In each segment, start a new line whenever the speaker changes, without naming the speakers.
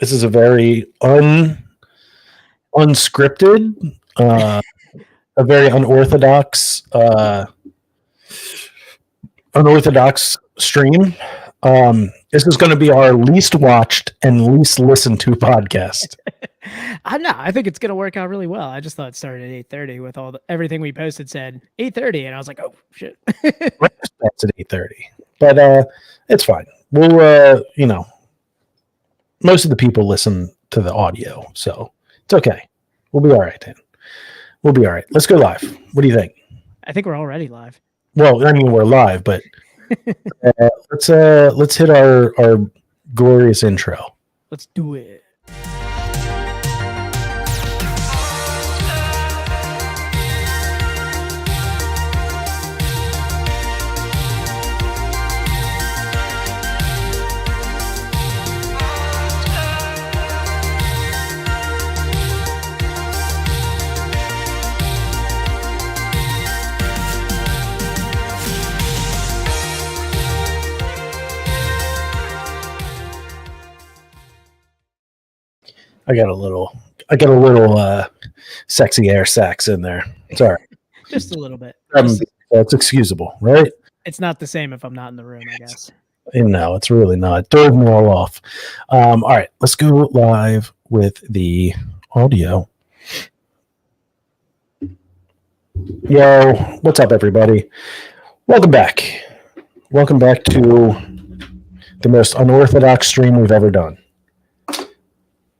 This is a very unscripted, a very unorthodox stream. This is going to be our least watched and least listened to podcast.
I think it's going to work out really well. I just thought it started at 8:30 with everything we posted said 8:30, and I was like, oh shit.
That's at 8:30, but it's fine. We'll most of the people listen to the audio, so it's okay. We'll be all right then. We'll be all right. Let's go live. What do you think?
I think we're already live.
Well, I mean, we're live, but let's hit our glorious intro.
Let's do it.
I got a little sexy air sax in there. It's all right.
Just a little bit.
That's excusable, right?
It's not the same if I'm not in the room, I guess.
No, it's really not. It throws me all off. All right, let's go live with the audio. Yo, what's up, everybody? Welcome back. Welcome back to the most unorthodox stream we've ever done.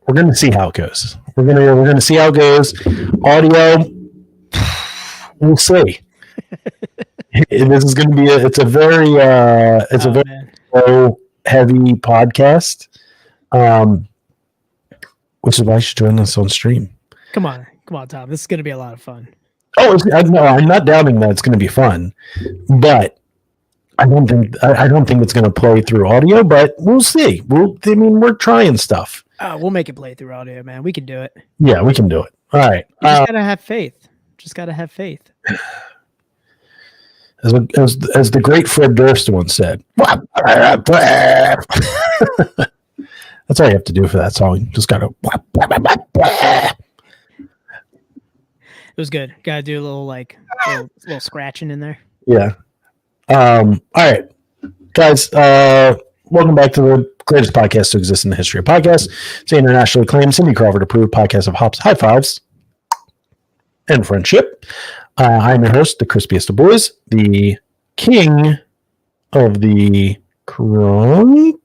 We're going to see how it goes. We're going to see how it goes. Audio, we'll see. This is going to be it's a very low heavy podcast, which is why you should join us on stream.
Come on, Tom. This is going to be a lot of fun.
Oh, no, I'm not doubting that it's going to be fun, but I don't think it's going to play through audio. But we'll see. We're trying stuff.
We'll make it play through audio, man. We can do it.
Yeah, we can do it. All right.
You just gotta have faith.
As the great Fred Durst once said. That's all you have to do for that song. Just gotta.
It was good. Gotta do a little scratching in there.
Yeah. All right, guys. Welcome back to the greatest podcast to exist in the history of podcasts. It's the internationally acclaimed, Cindy Crawford approved podcast of hops, high fives, and friendship. I'm your host, the crispiest of boys, the king of the crunk.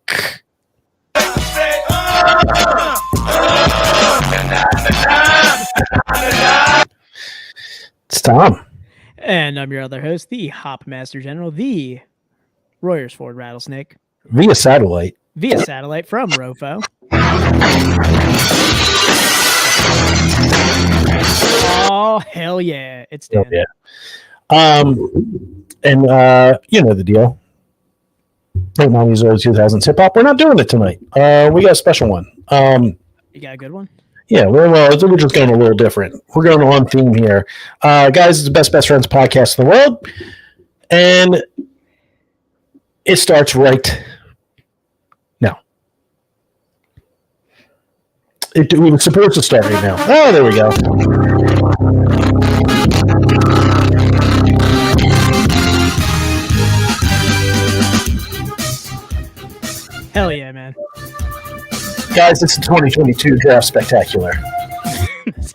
It's Tom.
And I'm your other host, the Hop Master General, the Royersford Rattlesnake.
Via satellite
from Rofo. Oh, hell yeah. It's Dan.
Yeah. And you know the deal. Late 90s, early 2000s hip hop. We're not doing it tonight. We got a special one.
You got a good one?
Yeah, we're just going a little different. We're going on theme here. Guys, it's the best friends podcast in the world. And it starts right now. It was supposed to start right now. Oh, there we go.
Hell yeah, man.
Guys, it's the 2022 Draft Spectacular.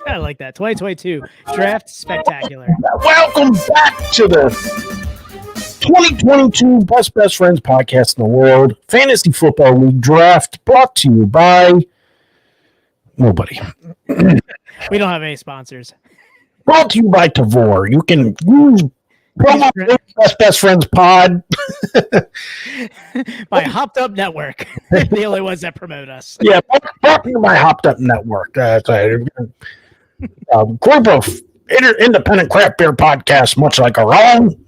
I like that. 2022 Draft Spectacular.
Welcome back to the 2022 Best Friends podcast in the world. Fantasy Football League Draft brought to you by nobody.
We don't have any sponsors.
Brought to you by Tavor. You can use promo Best Friends Pod.
By Hopped Up Network. They're the only ones that promote us.
Yeah, brought to you by Hopped Up Network. Group of independent craft beer podcasts, much like our own.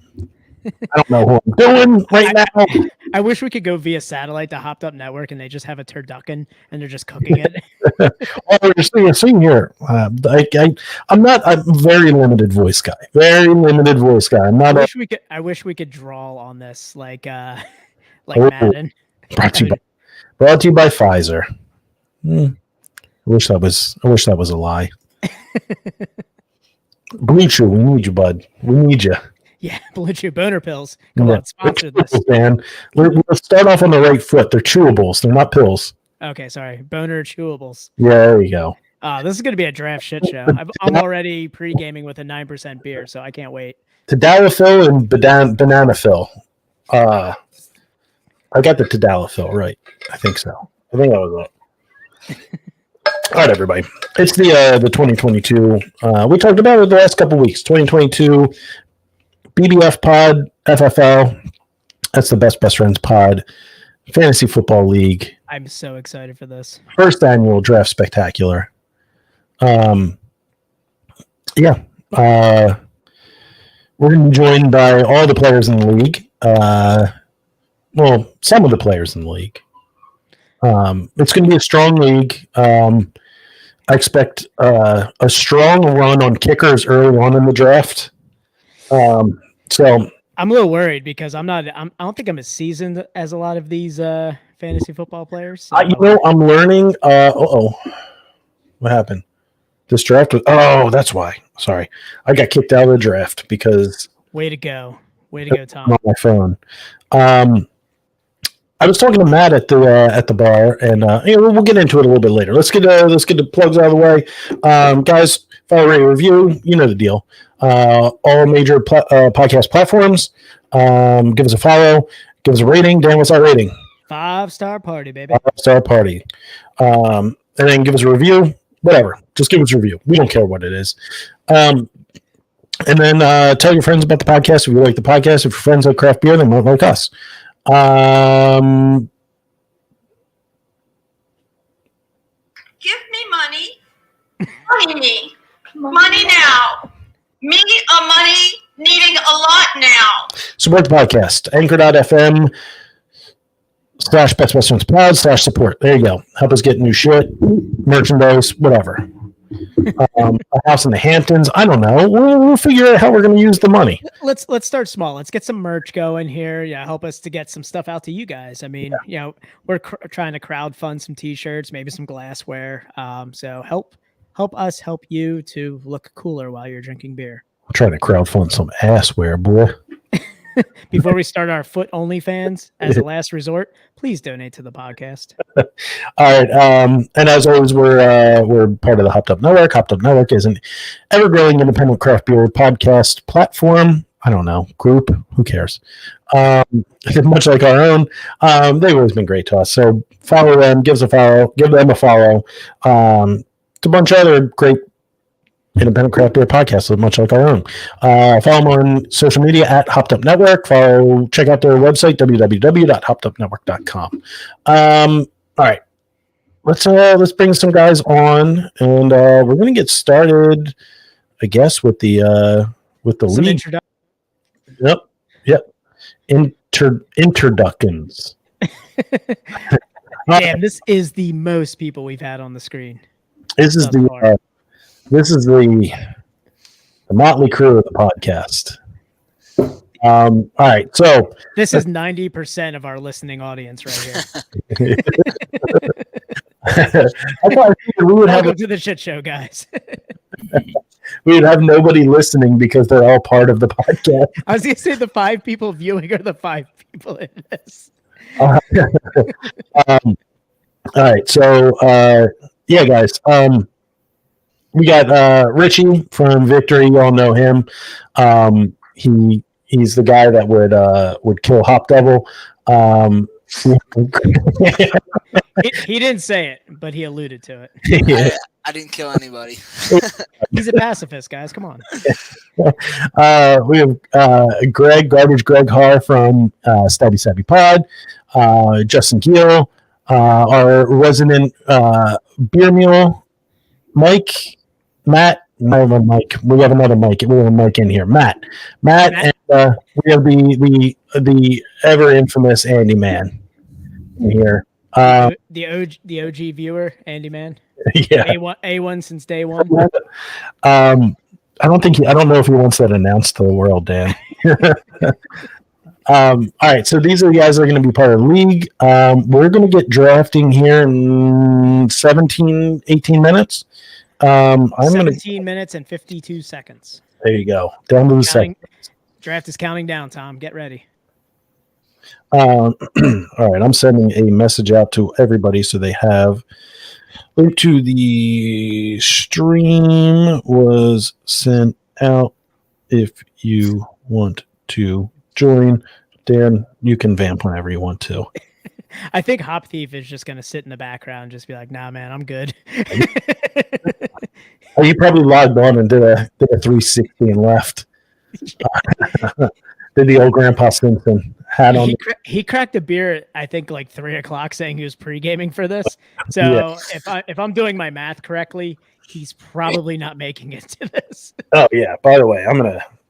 I don't know who I'm doing right now.
I wish we could go via satellite to Hopped Up Network and they just have a turducken and they're just cooking it.
Well, you're seeing here. I'm a very limited voice guy.
I wish we could draw on this like Madden.
Brought to you by Pfizer. I wish that was a lie. Blue Chew, we need you, bud. We need you.
Yeah, Blue Chew boner pills. Come on, sponsor this.
Man. We'll start off on the right foot. They're chewables. They're not pills.
Okay, sorry. Boner chewables.
Yeah, there you go.
This is going to be a draft shit show. I'm already pre-gaming with a 9% beer, so I can't wait.
Tadalafil and Bananafil. I got the Tadalafil right. I think so. I think that was it. All right, everybody. It's the 2022. We talked about it the last couple weeks. 2022 BBF pod, FFL. That's the best friends pod. Fantasy Football League.
I'm so excited for this.
First annual draft spectacular. We're going to be joined by all the players in the league. Some of the players in the league. It's going to be a strong league. I expect a strong run on kickers early on in the draft. So
I'm a little worried because I don't think I'm as seasoned as a lot of these fantasy football players. So.
I'm learning. What happened? This draft was. Oh, that's why. Sorry, I got kicked out of the draft because.
Way to go, Tom.
On my phone. I was talking to Matt at the bar, and we'll get into it a little bit later. Let's get the plugs out of the way, guys. Follow, rate, review. You know the deal. All major podcast platforms. Give us a follow. Give us a rating. Dan, what's our rating?
5-star party, baby.
5-star party. And then give us a review. Whatever. Just give us a review. We don't care what it is. And then tell your friends about the podcast if you like the podcast. If your friends like craft beer, they might like us.
Give me money. Money now. Me a money needing a lot now.
Support the podcast. Anchor.fm/BestWesternPod/support. There you go. Help us get new shit, merchandise, whatever. A house in the Hamptons. I don't know. We'll figure out how we're going to use the money.
Let's start small. Let's get some merch going here. Yeah, help us to get some stuff out to you guys. I mean, we're trying to crowdfund some T-shirts, maybe some glassware. So help us help you to look cooler while you're drinking beer.
I'm trying to crowdfund some assware, boy.
Before we start our foot OnlyFans as a last resort, please donate to the podcast.
All right. And as always, we're part of the Hopped Up Network. Hopped Up Network is an ever-growing independent craft beer podcast platform. I don't know. Group. Who cares? Much like our own. They've always been great to us. So follow them. Give them a follow. It's a bunch of other great independent craft beer podcasts, much like our own. Follow them on social media at Hopped Up Network. Check out their website, www.hoppedupnetwork.com. All right. Let's bring some guys on, and we're going to get started, I guess, with the league. Yep. Introductions.
Damn, this is the most people we've had on the screen.
This is the motley crew of the podcast. All right, so
this is 90% of our listening audience right here. Welcome to the shit show, guys.
We would have nobody listening because they're all part of the podcast.
I was going to say the 5 people viewing are the 5 people in this.
All right, so guys. We got Richie from Victory. You all know him. He's the guy that would kill Hop Devil.
He didn't say it, but he alluded to it.
I didn't kill anybody.
He's a pacifist, guys. Come on.
We have Garbage Greg Haar from Stabby Savvy Pod. Justin Gill, our resident beer mule, Mike. Matt, no, Mike. We have another Mike. We have a Mike in here. Matt, and we have the ever infamous Andy Man in here.
The OG viewer, Andy Man.
Yeah,
A1 since day one.
I don't know if he wants that announced to the world, Dan. All right, so these are the guys that are going to be part of the league. We're going to get drafting here in 17, 18 minutes. I'm going to.
17 minutes and 52 seconds.
There you go. Down to the second.
Draft is counting down, Tom. Get ready.
All right, I'm sending a message out to everybody so they have. Link to the stream was sent out if you want to join. Dan, you can vamp whenever you want to.
I think Hop Thief is just going to sit in the background and just be like, nah, man, I'm good.
Oh, you probably logged on and did a 360 and left. Did the old Grandpa Simpson hat on?
He cracked a beer, I think, like 3 o'clock, saying he was pre-gaming for this. So if I'm doing my math correctly, he's probably not making it to this.
Oh yeah. By the way,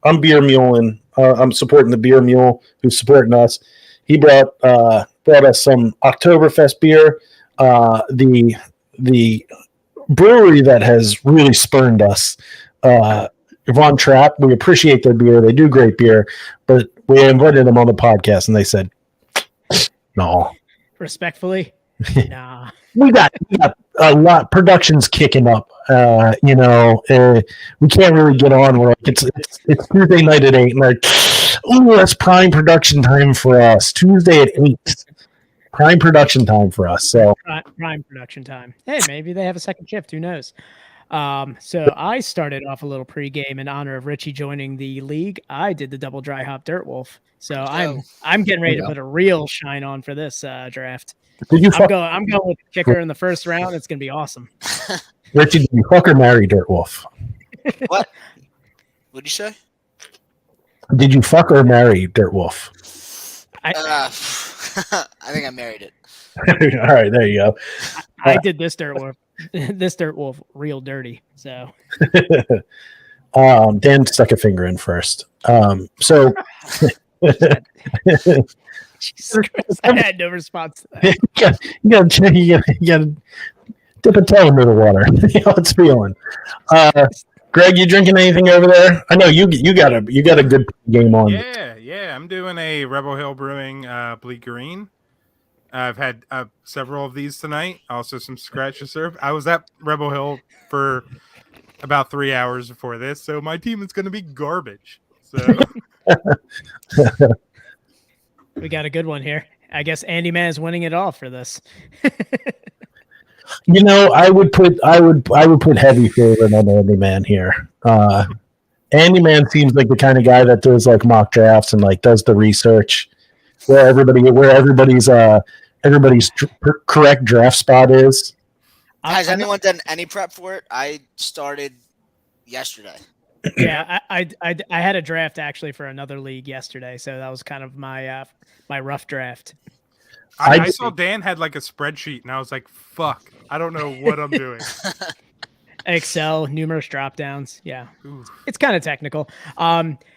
I'm beer muling. I'm supporting the beer mule who's supporting us. He brought us some Oktoberfest beer. The brewery that has really spurned us, Von Trapp. We appreciate their beer. They do great beer, but we invited them on the podcast and they said, no.
Respectfully, nah.
We got a lot. Production's kicking up. We can't really get on. We're like, it's Tuesday night at 8, and like, oh, that's prime production time for us. Tuesday at 8, prime production time for us. So
prime production time. Hey, maybe they have a second shift. Who knows? So I started off a little pregame in honor of Richie joining the league. I did the double dry hop Dirt Wolf. So I'm getting ready to put a real shine on for this draft. I'm going with the kicker in the first round. It's going to be awesome.
Richie, did you fuck or marry Dirt Wolf?
What? What'd you say?
Did you fuck or marry Dirt Wolf?
I think I married it.
All right, there you go.
I did this Dirt Wolf. This Dirt Wolf real dirty. So
Dan stuck a finger in first. So
Jesus Christ, I had no response to that.
you gotta dip a toe into the water. You know it's feeling. Greg, you drinking anything over there? I know you got a good game on.
Yeah. I'm doing a Rebel Hill Brewing Bleak Green. I've had several of these tonight. Also some scratch to serve. I was at Rebel Hill for about 3 hours before this, so my team is going to be garbage. So
we got a good one here. I guess Andy Man is winning it all for this.
You know, I would put heavy favorite on Andy Man here. Andy Man seems like the kind of guy that does like mock drafts and like does the research where everybody's correct draft spot is.
Has anyone done any prep for it? I started yesterday.
Yeah, I had a draft actually for another league yesterday, so that was kind of my my rough draft.
I saw Dan had like a spreadsheet, and I was like, "Fuck, I don't know what I'm doing."
Excel, numerous drop downs. Yeah,
Ooh.
It's kind of technical.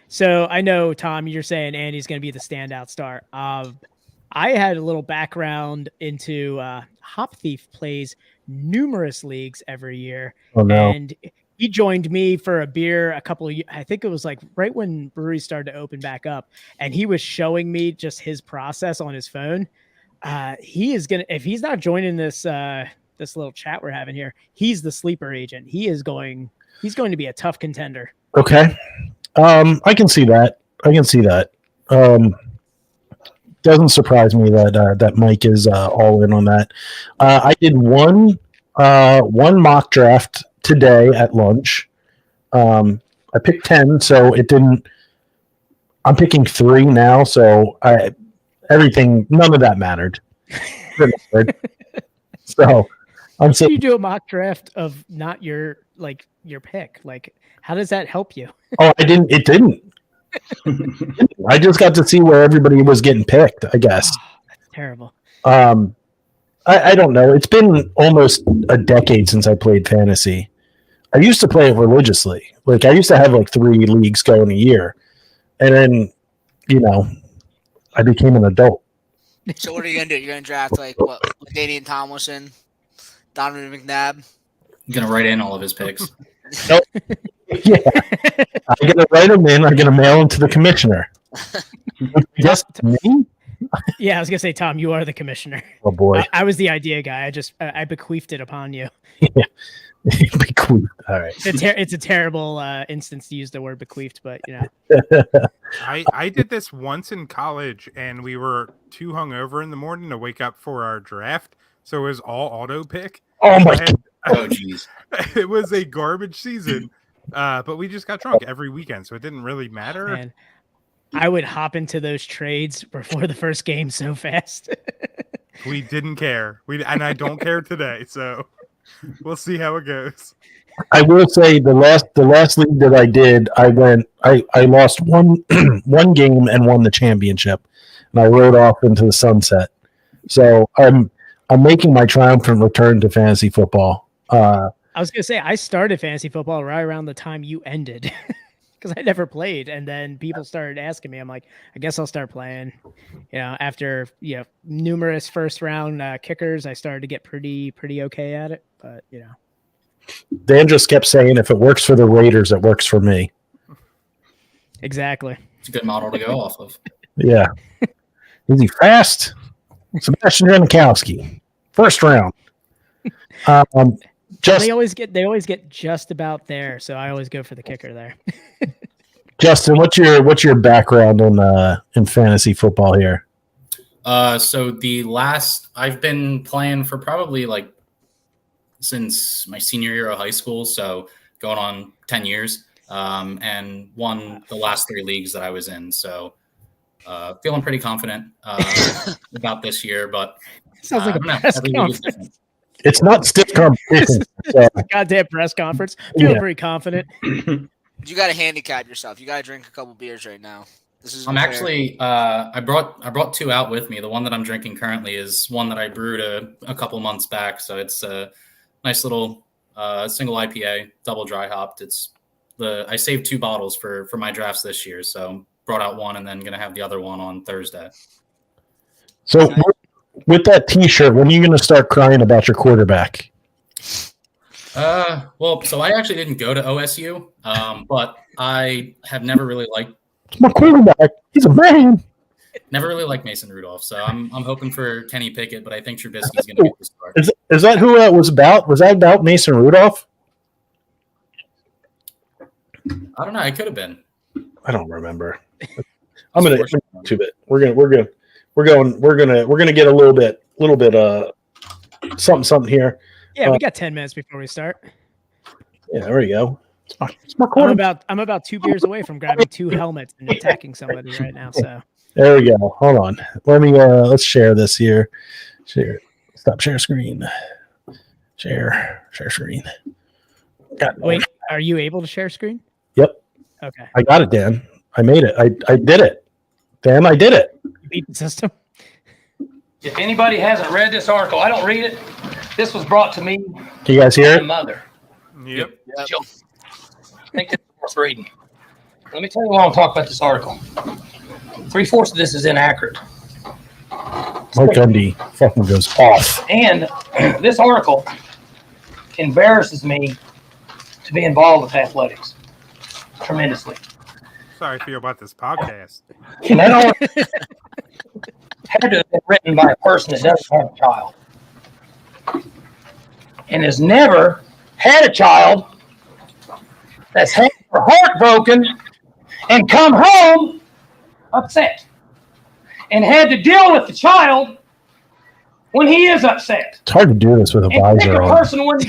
So I know, Tom, you're saying Andy's going to be the standout star. I had a little background into Hop Thief plays numerous leagues every year.
Oh, no.
And he joined me for a beer a couple of years. I think it was like right when breweries started to open back up. And he was showing me just his process on his phone. He is going to, if he's not joining this, this little chat we're having here, he's the sleeper agent. He's going to be a tough contender.
Okay. I can see that. Doesn't surprise me that Mike is all in on that. I did one mock draft today at lunch. I picked 10, so it didn't. I'm picking 3 now, so none of that mattered. So I'm saying
you do a mock draft of not your pick. Like, how does that help you?
Oh, I didn't. It didn't. I just got to see where everybody was getting picked, I guess.
Oh, that's terrible.
I don't know. It's been almost a decade since I played fantasy. I used to play it religiously. Like I used to have like 3 leagues going a year. And then, I became an adult.
So what are you going to do? You're going to draft like what? Danian Tomlinson, Donovan McNabb?
I'm going to write in all of his picks.
Nope. Yeah. I'm going to write them in. I'm going to mail them to the commissioner. Yes, me?
Yeah, I was gonna say, Tom, you are the commissioner.
Oh boy.
I was the idea guy. I bequeathed it upon you.
Bequeath. All right.
It's a terrible instance to use the word bequeathed, but you know.
I did this once in college, and we were too hungover in the morning to wake up for our draft, so it was all auto pick.
Oh my
God!
Oh, jeez.
It was a garbage season, but we just got drunk every weekend, so it didn't really matter.
Man, I would hop into those trades before the first game so fast.
We didn't care. And I don't care today, so we'll see how it goes.
I will say the last league that I did, I lost one one game and won the championship, and I rode off into the sunset. So I'm making my triumphant return to fantasy football.
I was gonna say I started fantasy football right around the time you ended because I never played, and then people started asking me. I'm like, I guess I'll start playing. You know, after numerous first round kickers, I started to get pretty okay at it. But you know,
Dan just kept saying, if it works for the Raiders, it works for me.
exactly.
It's a good model to go off of.
Yeah. Is he fast? Sebastian Janikowski, first round.
They always get just about there, so I always go for the kicker there.
Justin, what's your background in fantasy football here?
So I've been playing for probably like since my senior year of high school, so going on 10 years, and won the last 3 leagues that I was in. So feeling pretty confident about this year, but
Sounds like a
I don't know.
press
Every league is
conference.
different.
It's not stiff competition. So,
Goddamn press conference. Feeling
Yeah.
pretty confident.
You got to handicap yourself. You got to drink a couple beers right now. This is.
I'm actually I brought 2 out with me. The one that I'm drinking currently is one that I brewed a couple months back. So it's a nice little single IPA, double dry hopped. I saved 2 bottles for my drafts this year. So brought out one and then gonna have the other one on Thursday.
so with that T-shirt, when are you going to start crying about your quarterback?
Well, so I actually didn't go to OSU, but I have never really liked
It's my quarterback. He's a man.
Mason Rudolph. So I'm hoping for Kenny Pickett, but I think Trubisky's gonna get the start.
Is that who that was about? Was that about Mason Rudolph?
I don't know. It could have been.
I don't remember. I'm gonna YouTube it. We're gonna get a little bit something here.
Yeah, we got 10 minutes before we start.
Yeah, there we go. It's my quarterback.
I'm about 2 beers away from grabbing 2 helmets and attacking somebody right now. So
There we go. Hold on. Let me let's share this here. Share. Stop share screen. Share screen.
wait, are you able to share screen?
Yep.
Okay.
I got it, Dan. I made it. I did it. Dan, I did it.
You beat the system.
If anybody hasn't read this article, I don't read it. This was brought to me
Can you guys hear
by my
it?
mother.
Yep.
Yep.
I think it's worth reading. Let me tell you why I'm talking about this article. 3/4 of this is inaccurate.
Mike Gundy fucking goes off.
And this article embarrasses me to be involved with athletics tremendously.
Sorry for you about this podcast.
And that article had to have been written by a person that doesn't have a child and has never had a child that's had her heart broken and come home upset and had to deal with the child when he is upset.
It's hard to do this with a
And pick
visor
a
on.
person when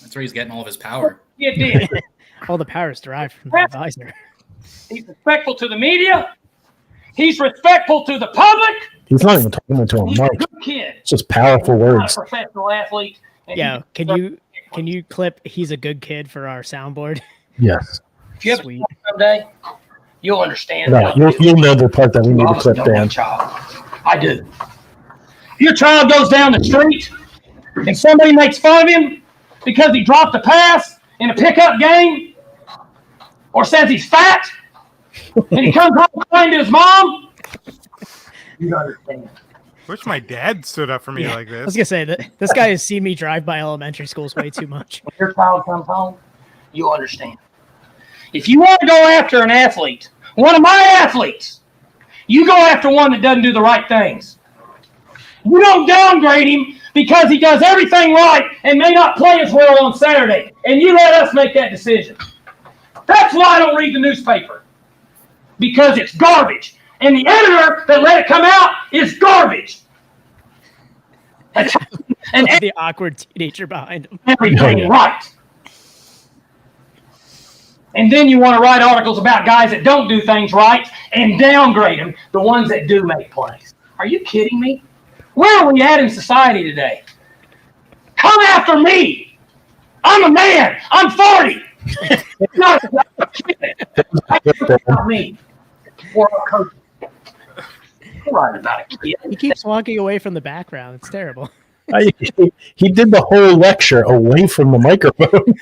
That's where he's getting all of his power.
you did.
All the power is derived from the advisor.
He's respectful to the media. He's respectful to the public.
He's not even talking into a
He's a
mic.
good kid.
It's just powerful
He's not
words.
a professional athlete. And
Yeah,
he's-
can you clip "He's a good kid" for our soundboard?
Yes.
If you have a
Sweet.
child someday, you'll understand.
No,
what
you'll know the part that we need to
obviously
clip,
don't want
Dan.
a child. I do. If your child goes down the street and somebody makes fun of him because he dropped a pass in a pickup game, or says he's fat, and he comes home crying to his mom, you understand.
Wish my dad stood up for me like
I was
this.
gonna say that this guy has seen me drive by elementary schools way too much.
When your child comes home, you'll understand. If you want to go after an athlete one of my athletes, you go after one that doesn't do the right things. You don't downgrade him because he does everything right and may not play as well on Saturday. And you let us make that decision. That's why I don't read the newspaper. Because it's garbage. And the editor that let it come out is garbage. And
The awkward teenager behind him.
everything right. And then you want to write articles about guys that don't do things right and downgrade them, the ones that do make plays. Are you kidding me? Where are we at in society today? Come after me. I'm a man. I'm 40. It's not a kid. Not me. Or a coach. Right about a kid.
He keeps walking away from the background. It's terrible.
He did the whole lecture away from the microphone.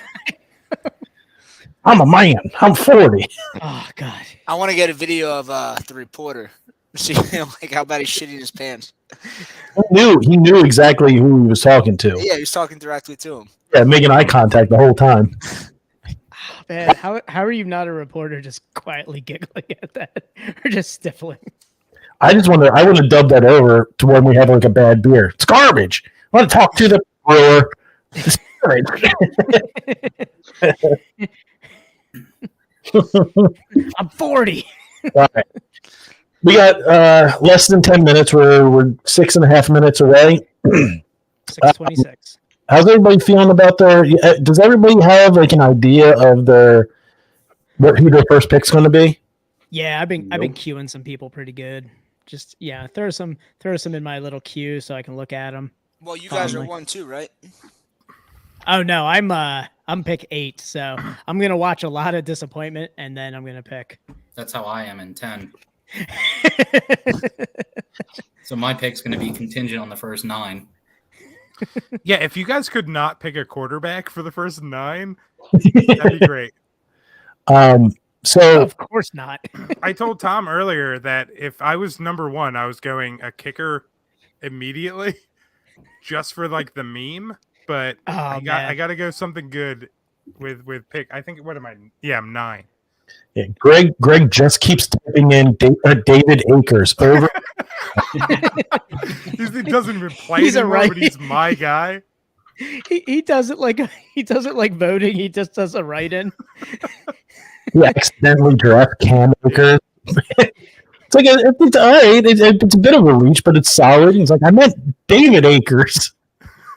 I'm a man. I'm 40.
Oh God.
I want to get a video of the reporter. See like how bad he's shitting his pants.
He knew exactly who he was talking to.
Yeah, he was talking directly to him.
Yeah, making eye contact the whole time.
Man, how are you not a reporter just quietly giggling at that or just stifling?
I want to dub that over to when we have like a bad beer. It's garbage. I want to talk to the brewer. It's garbage.
I'm 40.
All right. We got less than 10 minutes. We're 6.5 minutes away.
6:26.
How's everybody feeling about their? Does everybody have like an idea of who their first pick's going to be?
Yeah, I've been queuing some people pretty good. Just throw some in my little queue so I can look at them.
Well, you guys are 1-2, right?
Oh no, I'm pick 8, so I'm gonna watch a lot of disappointment and then I'm gonna pick.
That's how I am in 10. So my pick's going to be contingent on the first 9.
Yeah, if you guys could not pick a quarterback for the first 9, that'd be great.
So
of course not.
I told Tom earlier that if I was number 1, I was going a kicker immediately, just for like the meme. But I got to go something good with pick. I think what am I? Yeah, I'm 9.
yeah, Greg just keeps typing in David Akers over.
He doesn't even play
He's
anymore,
right.
but he's my guy.
He does it like voting. He just does a write-in.
He accidentally draft Cam Akers. It's like it's all right. It's a bit of a reach, but it's solid. He's like, I meant David Akers.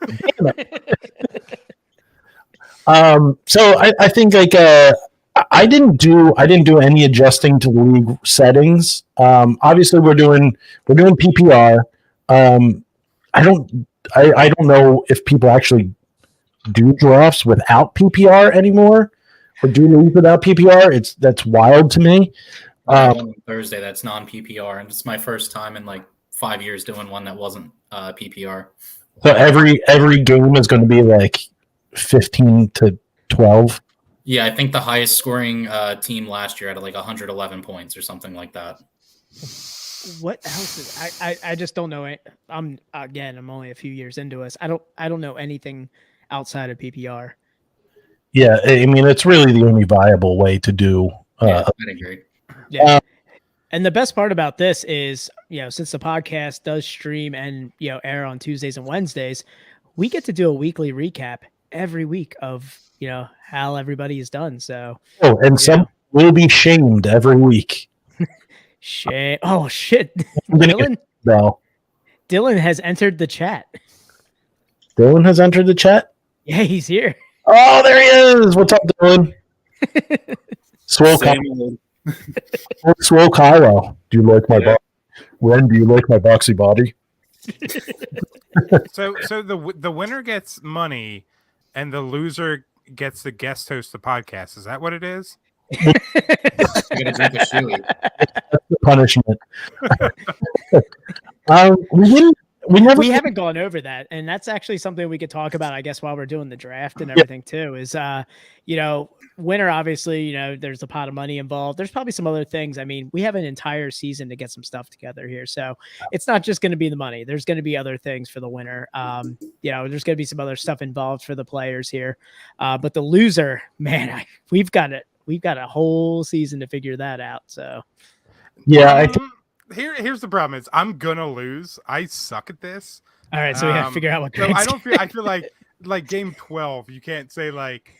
Damn it. So I think like I didn't do any adjusting to the league settings. Obviously we're doing PPR. I don't know if people actually do drafts without PPR anymore, or do leagues without PPR. That's wild to me.
On Thursday, that's non-PPR, and it's my first time in like 5 years doing one that wasn't PPR.
So every game is going to be like 15 to 12.
Yeah, I think the highest scoring team last year had like 111 points or something like that.
What else is I just don't know it. I'm only a few years into us. I don't know anything outside of PPR.
Yeah, I mean it's really the only viable way to do.
Yeah, I agree.
Yeah. And the best part about this is, since the podcast does stream and air on Tuesdays and Wednesdays, we get to do a weekly recap every week of how everybody is done. So
some will be shamed every week.
Shit! Oh shit!
No.
Dylan has entered the chat.
Dylan has entered the chat.
Yeah, he's here.
Oh, there he is. What's up, Dylan? Swole Kylo. Do you like my body? When do you like my boxy body?
So the winner gets money, and the loser gets the guest host the podcast. Is that what it is?
I gotta drink a shoey.
That's the punishment. We
haven't gone over that, and that's actually something we could talk about, I guess, while we're doing the draft and everything too. Is winner, obviously, there's a pot of money involved. There's probably some other things. I mean, we have an entire season to get some stuff together here, so it's not just going to be the money. There's going to be other things for the winner. There's going to be some other stuff involved for the players here, but the loser, man, we've got we've got a whole season to figure that out. So
Yeah,
Here's the problem: is I'm gonna lose. I suck at this.
all right, so we have to figure out what
So
grades.
I feel like game 12. You can't say like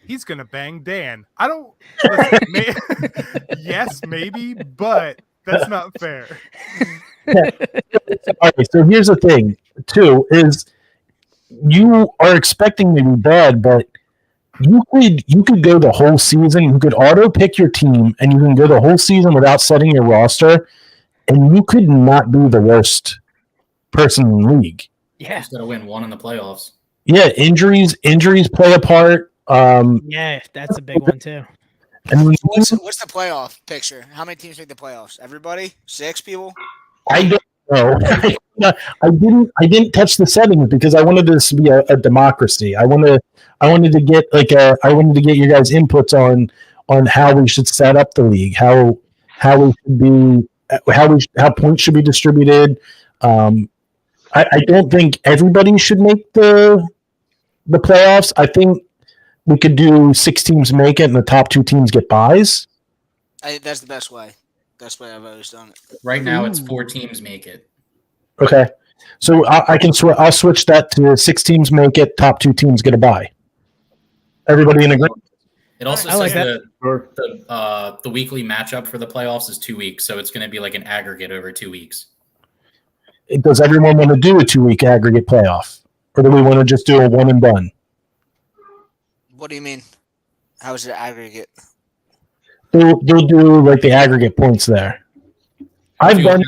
he's gonna bang Dan. I don't. Listen, yes, maybe, but that's not fair.
all right. So here's the thing, too, is you are expecting to be bad, but you could go the whole season. You could auto pick your team, and you can go the whole season without setting your roster, and you could not be the worst person in the league.
Yeah,
Just got to win one in the playoffs.
Yeah, injuries play a part.
yeah, that's a big one too.
And
What's the playoff picture? How many teams make the playoffs? Everybody? 6 people?
I don't know. I didn't touch the settings because I wanted this to be a democracy. I wanted to get I wanted to get your guys' inputs on how we should set up the league, how we should be, how points should be distributed. I don't think everybody should make the playoffs. I think we could do 6 teams make it, and the top 2 teams get buys.
I think that's the best way. That's the way I've always done it.
Right now, it's 4 teams make it.
Okay, so I'll switch that to 6 teams make it, top 2 teams get a bye. Everybody in agreement?
It also
I like
says the weekly matchup for the playoffs is 2 weeks, so it's going to be like an aggregate over 2 weeks.
Does everyone want to do a 2-week aggregate playoff, or do we want to just do a one and done?
What do you mean? How is it aggregate?
They'll do like the aggregate points there. I've done.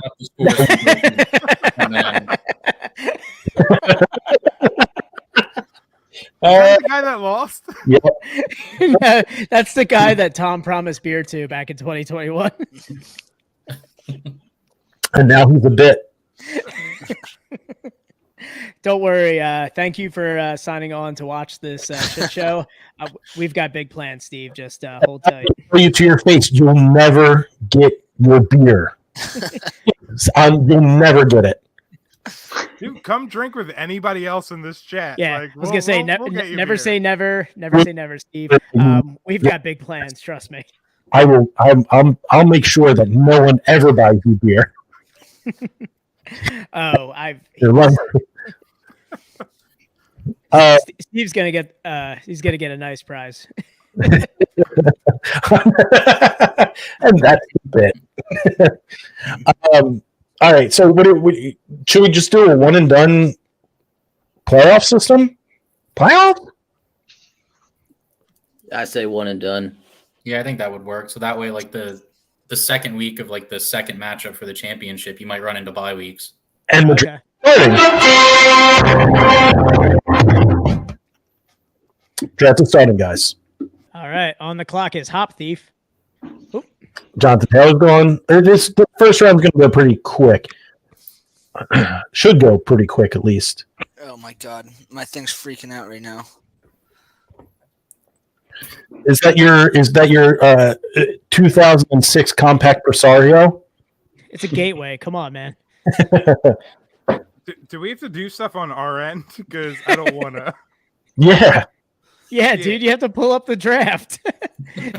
The guy that lost.
Yeah,
Yeah, that's the guy that Tom promised beer to back in 2021.
and now he's a bit.
Don't worry. Thank you for signing on to watch this shit show. We've got big plans, Steve. Just hold tight.
Tell you to your face, you'll never get your beer. You'll never get it.
Dude, come drink with anybody else in this chat.
Yeah,
Like,
I was gonna say
we'll get you
never
beer.
say never. Never say never, Steve. We've got big plans. Trust me.
I will. I'll make sure that no one ever buys you beer.
Oh,
You're right.
Steve's gonna get. He's gonna get a nice prize.
And that's the bit. All right. So, should we just do a one and done playoff system? Playoff?
I say one and done.
Yeah, I think that would work. So that way, like the second week of like the second matchup for the championship, you might run into bye weeks.
And the
Okay.
draft is starting, guys.
All right. On the clock is Hop Thief.
Jonathan Taylor's going. The first round's going to go pretty quick. Should go pretty quick, at least.
Oh my god, my thing's freaking out right now.
Is that your 2006 compact Presario?
It's a gateway. Come on, man.
Do we have to do stuff on our end? Because I don't want to.
Yeah.
Yeah, dude, you have to pull up the draft.
I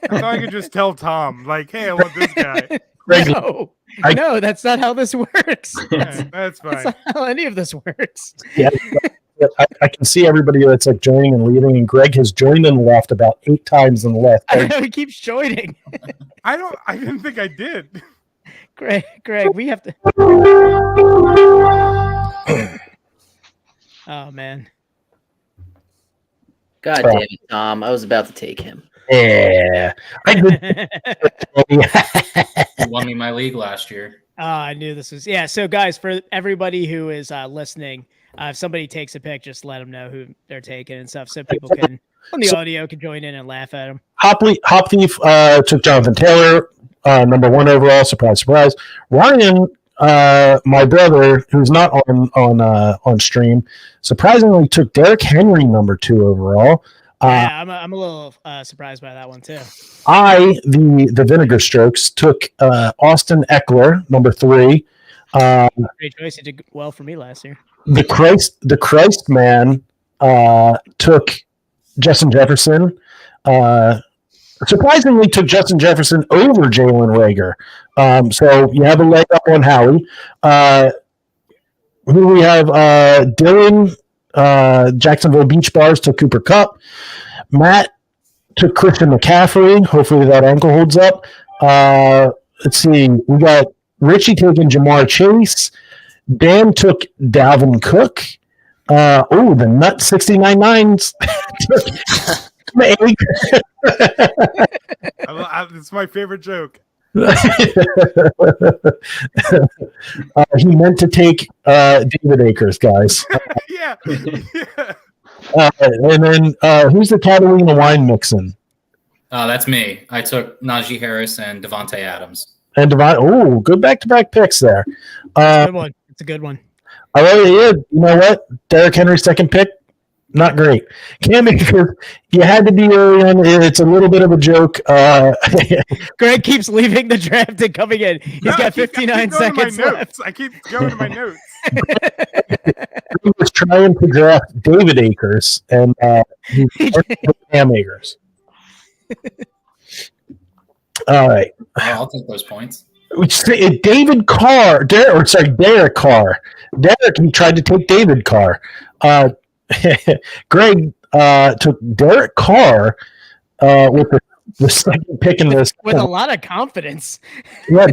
thought I could just tell Tom, like, hey, I want this guy.
Greg,
No, that's not how this works.
Yeah, that's fine.
That's not how any of this works.
Yeah, I can see everybody that's like joining and leaving, and Greg has joined and left about 8 times and left.
I know he keeps joining.
I didn't think I did.
Greg, we have to. Oh man.
God damn it, Tom. I was about to take him.
Yeah, I did.
You won me my league last year.
I knew this was So, guys, for everybody who is listening, if somebody takes a pick, just let them know who they're taking and stuff, so people can on the audio can join in and laugh at them.
Hop Thief took Jonathan Taylor, number 1 overall. Surprise, surprise. Ryan, my brother, who's not on stream, surprisingly took Derrick Henry, number 2 overall.
Yeah, I'm a little surprised by that one too.
The Vinegar Strokes took Austin Eckler, number 3.
Great choice. He did well for me last year.
The Christ man took Justin Jefferson, surprisingly took Justin Jefferson over Jalen Rager. So you have a leg up on Howie. Who do we have? Dylan, Jacksonville Beach Bars took Cooper Kupp. Matt took Christian McCaffrey. Hopefully that ankle holds up. Let's see. We got Richie taking Jamar Chase. Dan took Dalvin Cook. The Nut 69.9s.
It's my favorite joke.
He meant to take David Akers, guys.
Yeah.
And then who's the Catalina wine mixing?
That's me. I took Najee Harris and Devontae Adams.
And good back-to-back picks there.
Good one. It's a good one.
I really did. You know what? Derrick Henry's second pick, not great. Cam Akers, you had to be early on. It's a little bit of a joke.
Greg keeps leaving the draft and coming in. He's got 59 seconds left.
I keep going to my notes.
He was trying to draft David Akers, and he Cam Akers. All right.
I'll take those points.
Derek Carr. Derek, he tried to take David Carr. Greg took Derek Carr with the second pick in this.
With a lot of confidence.
Yeah,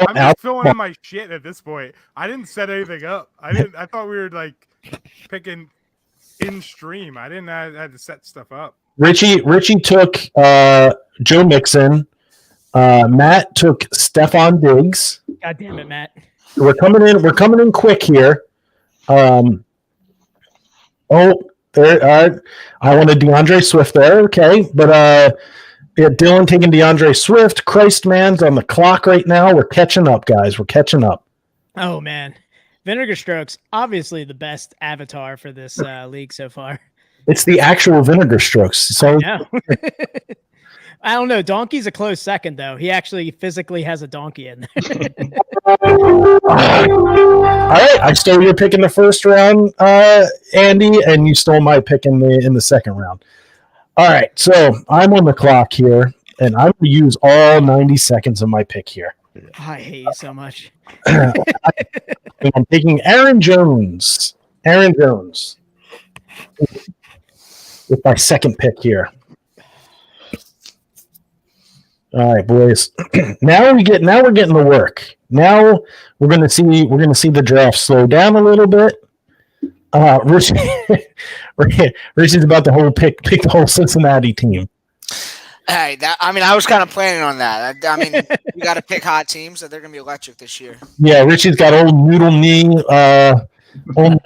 I'm just filling in my shit at this point. I didn't set anything up. I thought we were like picking in stream. I had to set stuff up.
Richie took Joe Mixon. Matt took Stephon Diggs.
God damn it, Matt.
We're coming in quick here. I wanted DeAndre Swift there. Okay, but Dylan taking DeAndre Swift. Christ man's on the clock right now. We're catching up, guys. We're catching up.
Oh man, Vinegar Strokes, obviously the best avatar for this league so far.
It's the actual Vinegar Strokes. So
I don't know. Donkey's a close second, though. He actually physically has a donkey in there.
All right, I stole your pick in the first round, Andy, and you stole my pick in the second round. All right, so I'm on the clock here, and I'm going to use all 90 seconds of my pick here.
I hate you so much.
I'm taking Aaron Jones. With my second pick here. All right, boys. Now we're getting the work. Now we're gonna see the draft slow down a little bit. Richie's about to pick the whole Cincinnati team.
Hey, I was kind of planning on that. You got to pick hot teams, so they're gonna be electric this year.
Yeah, Richie's got old noodle knee.
I'll wear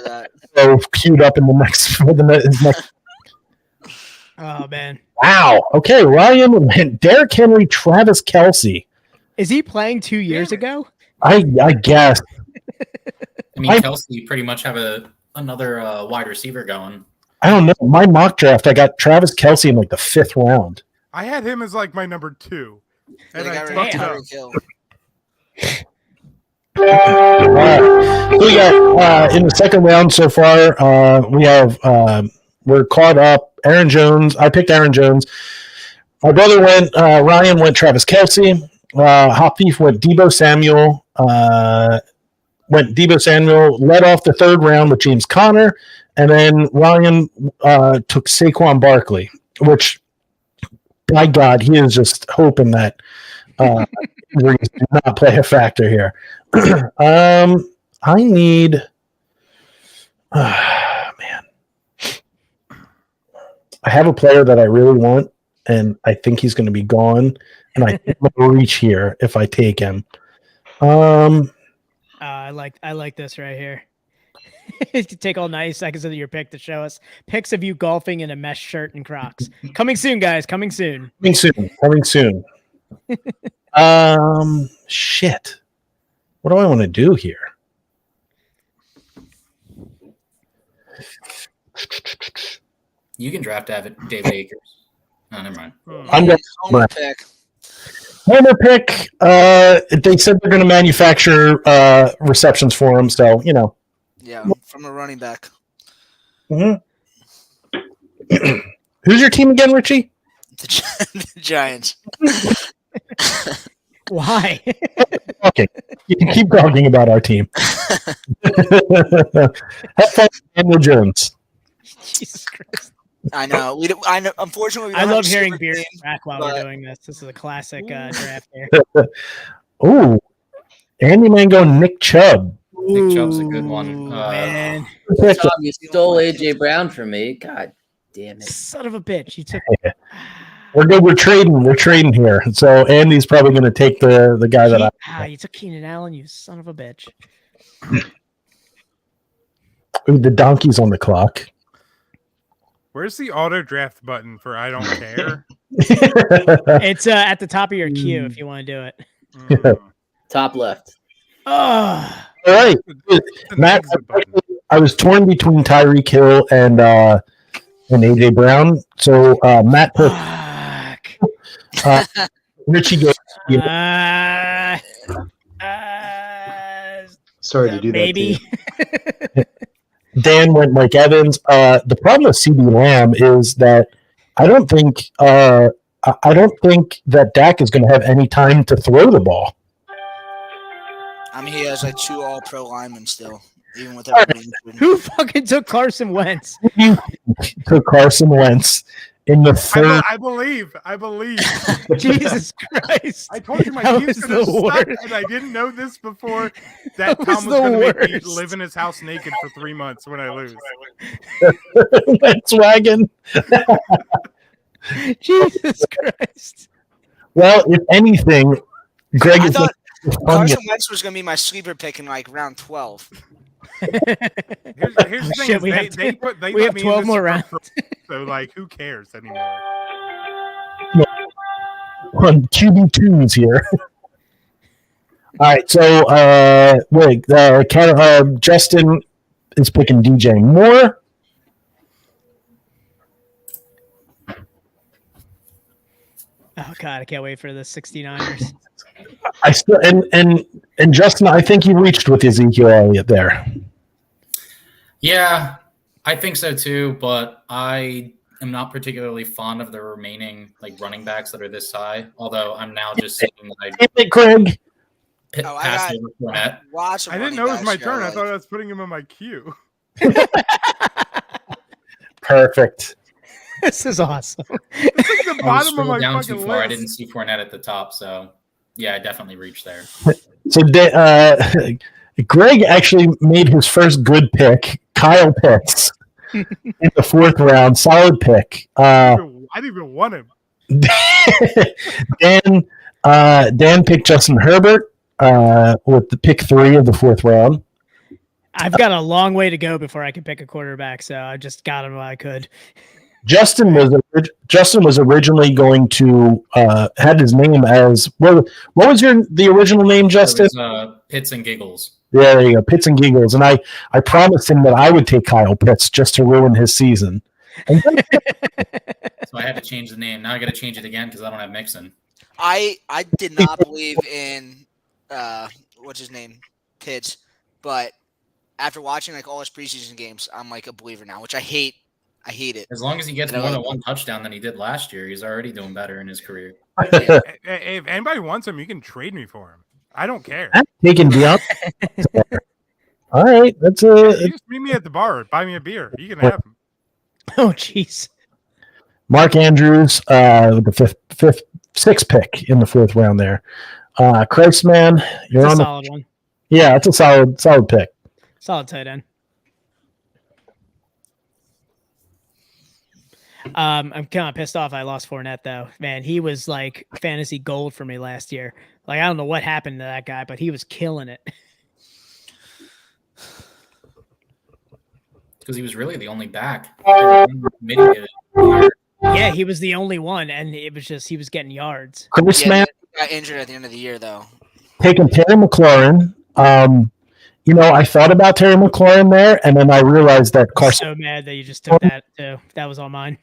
that.
So queued up in his next.
Oh man.
Wow. Okay, Ryan, Derrick Henry, Travis Kelce.
Is he playing 2 years ago?
I guess.
Kelce pretty much have another wide receiver going.
I don't know. My mock draft, I got Travis Kelce in like the 5th round.
I had him as like my number 2. And I
got
fucked
Hill.
We got in the second round so far. We're caught up. Aaron Jones. I picked Aaron Jones. My brother Ryan went Travis Kelce. Hop Thief went Deebo Samuel. Led off the third round with James Conner. And then Ryan took Saquon Barkley, which, by God, he is just hoping that injuries do not play a factor here. I need man. I have a player that I really want, and I think he's going to be gone, and I think I'm going to reach here if I take him.
I like this right here. You take all 90 seconds of your pick to show us pics of you golfing in a mesh shirt and Crocs. Coming soon, guys. Coming soon.
Coming soon. Shit. What do I want to do here?
You can draft David Akers. No, never mind.
I'm going
Homer pick.
Homer pick. They said they're going to manufacture receptions for him, so you know.
Yeah, from a running back.
Mm-hmm. Who's your team again, Richie?
The Giants.
Why?
Okay, you can keep talking about our team. Have fun, Daniel Jones.
Jesus Christ.
I know. I know. Unfortunately, we
I
don't have
love
a
hearing
super
beer
team,
crack while
but-
we're doing this. This is a classic draft here.
Ooh, Andy Mango, Nick Chubb.
Nick Chubb's a good one.
Ooh, man.
Tom, you stole AJ Brown from me. God damn it.
Son of a bitch. You took.
We're good. We're trading here. So Andy's probably going to take the guy that I.
You took Keenan Allen, you son of a bitch.
Ooh, the donkey's on the clock.
Where's the auto draft button for I don't care?
It's at the top of your queue if you want to do it.
Mm.
Top left.
Oh,
All right,
It's an
Matt.
exit button.
I was torn between Tyreek Hill and AJ Brown. So Matt put
fuck.
Richie gave
Sorry to do
maybe.
that.
Dan went Mike Evans. The problem with CeeDee Lamb is that I don't think that Dak is going to have any time to throw the ball.
I mean, he has like 2 All-Pro linemen still, even with everybody injured.
Who fucking took Carson Wentz?
To Carson Wentz in the third.
I believe.
Jesus Christ.
I told you my
That
team's
was
going to
the
suck,
worst.
and I didn't know this before.
That
That
was
Tom was
the
going to make me
worst.
live in his house naked for 3 months when I lose.
Wentz wagon.
Jesus Christ.
Well, if anything, Greg
I
is
thought
fun.
Carson Wentz was going to be my sleeper pick in like round 12.
Here's the thing:
Shit,
is
we
they
have
put
we have
me in
12
this
more
for-
rounds.
So like, who cares anymore?
On QB2s here. All right, so Justin is picking DJ Moore.
Oh God, I can't wait for the 69ers.
I still and Justin, I think you reached with Ezekiel Elliott there.
Yeah, I think so too, but I am not particularly fond of the remaining like running backs that are this high. Although I'm now just seeing that
Damn it, Craig.
Oh, I
pass
got-
over Fournette.
Lots of
I didn't
running
know it was my
backs here,
turn. I
like-
thought I was putting him on my queue.
Perfect.
This is awesome.
It's like the
I was
bottom of my
scrolled down
fucking
too far. I
list.
didn't see Fournette at the top, so yeah, I definitely reached there.
So Greg actually made his first good pick, Kyle Pitts, in the 4th round. Solid pick.
I didn't even want him.
Dan picked Justin Herbert with the pick 3 of the 4th round.
I've got a long way to go before I can pick a quarterback, so I just got him while I could.
Justin was originally going to had his name as what was the original name, Justin?
It was, Pits and Giggles.
Yeah, there you go, Pitts and Giggles. And I promised him that I would take Kyle Pitts just to ruin his season. And
So I had to change the name. Now I got to change it again because I don't have Mixon.
I did not believe in what's his name, Pitts, but after watching like all his preseason games, I'm like a believer now, which I hate. I hate it.
As long as he gets
You know,
more than one touchdown than he did last year, he's already doing better in his career.
If anybody wants him, you can trade me for him. I don't care.
I'm taking Deontay. All right, that's
You just meet me at the bar, buy me a beer. You can have him.
Oh, jeez.
Mark Andrews with the 6th pick in the 4th round there. Christman, you're
It's
on
a
the
solid one.
yeah, it's a solid pick.
Solid tight end. I'm kind of pissed off I lost Fournette, though. Man, he was like fantasy gold for me last year. Like, I don't know what happened to that guy, but he was killing it.
Because he was really the only back.
Yeah, he was the only one, and it was just he was getting yards.
Christman
He got injured at the end of the year, though.
taking Terry McLaurin. I thought about Terry McLaurin there, and then I realized that
I'm
Carson.
so mad that you just took that too. That was all mine.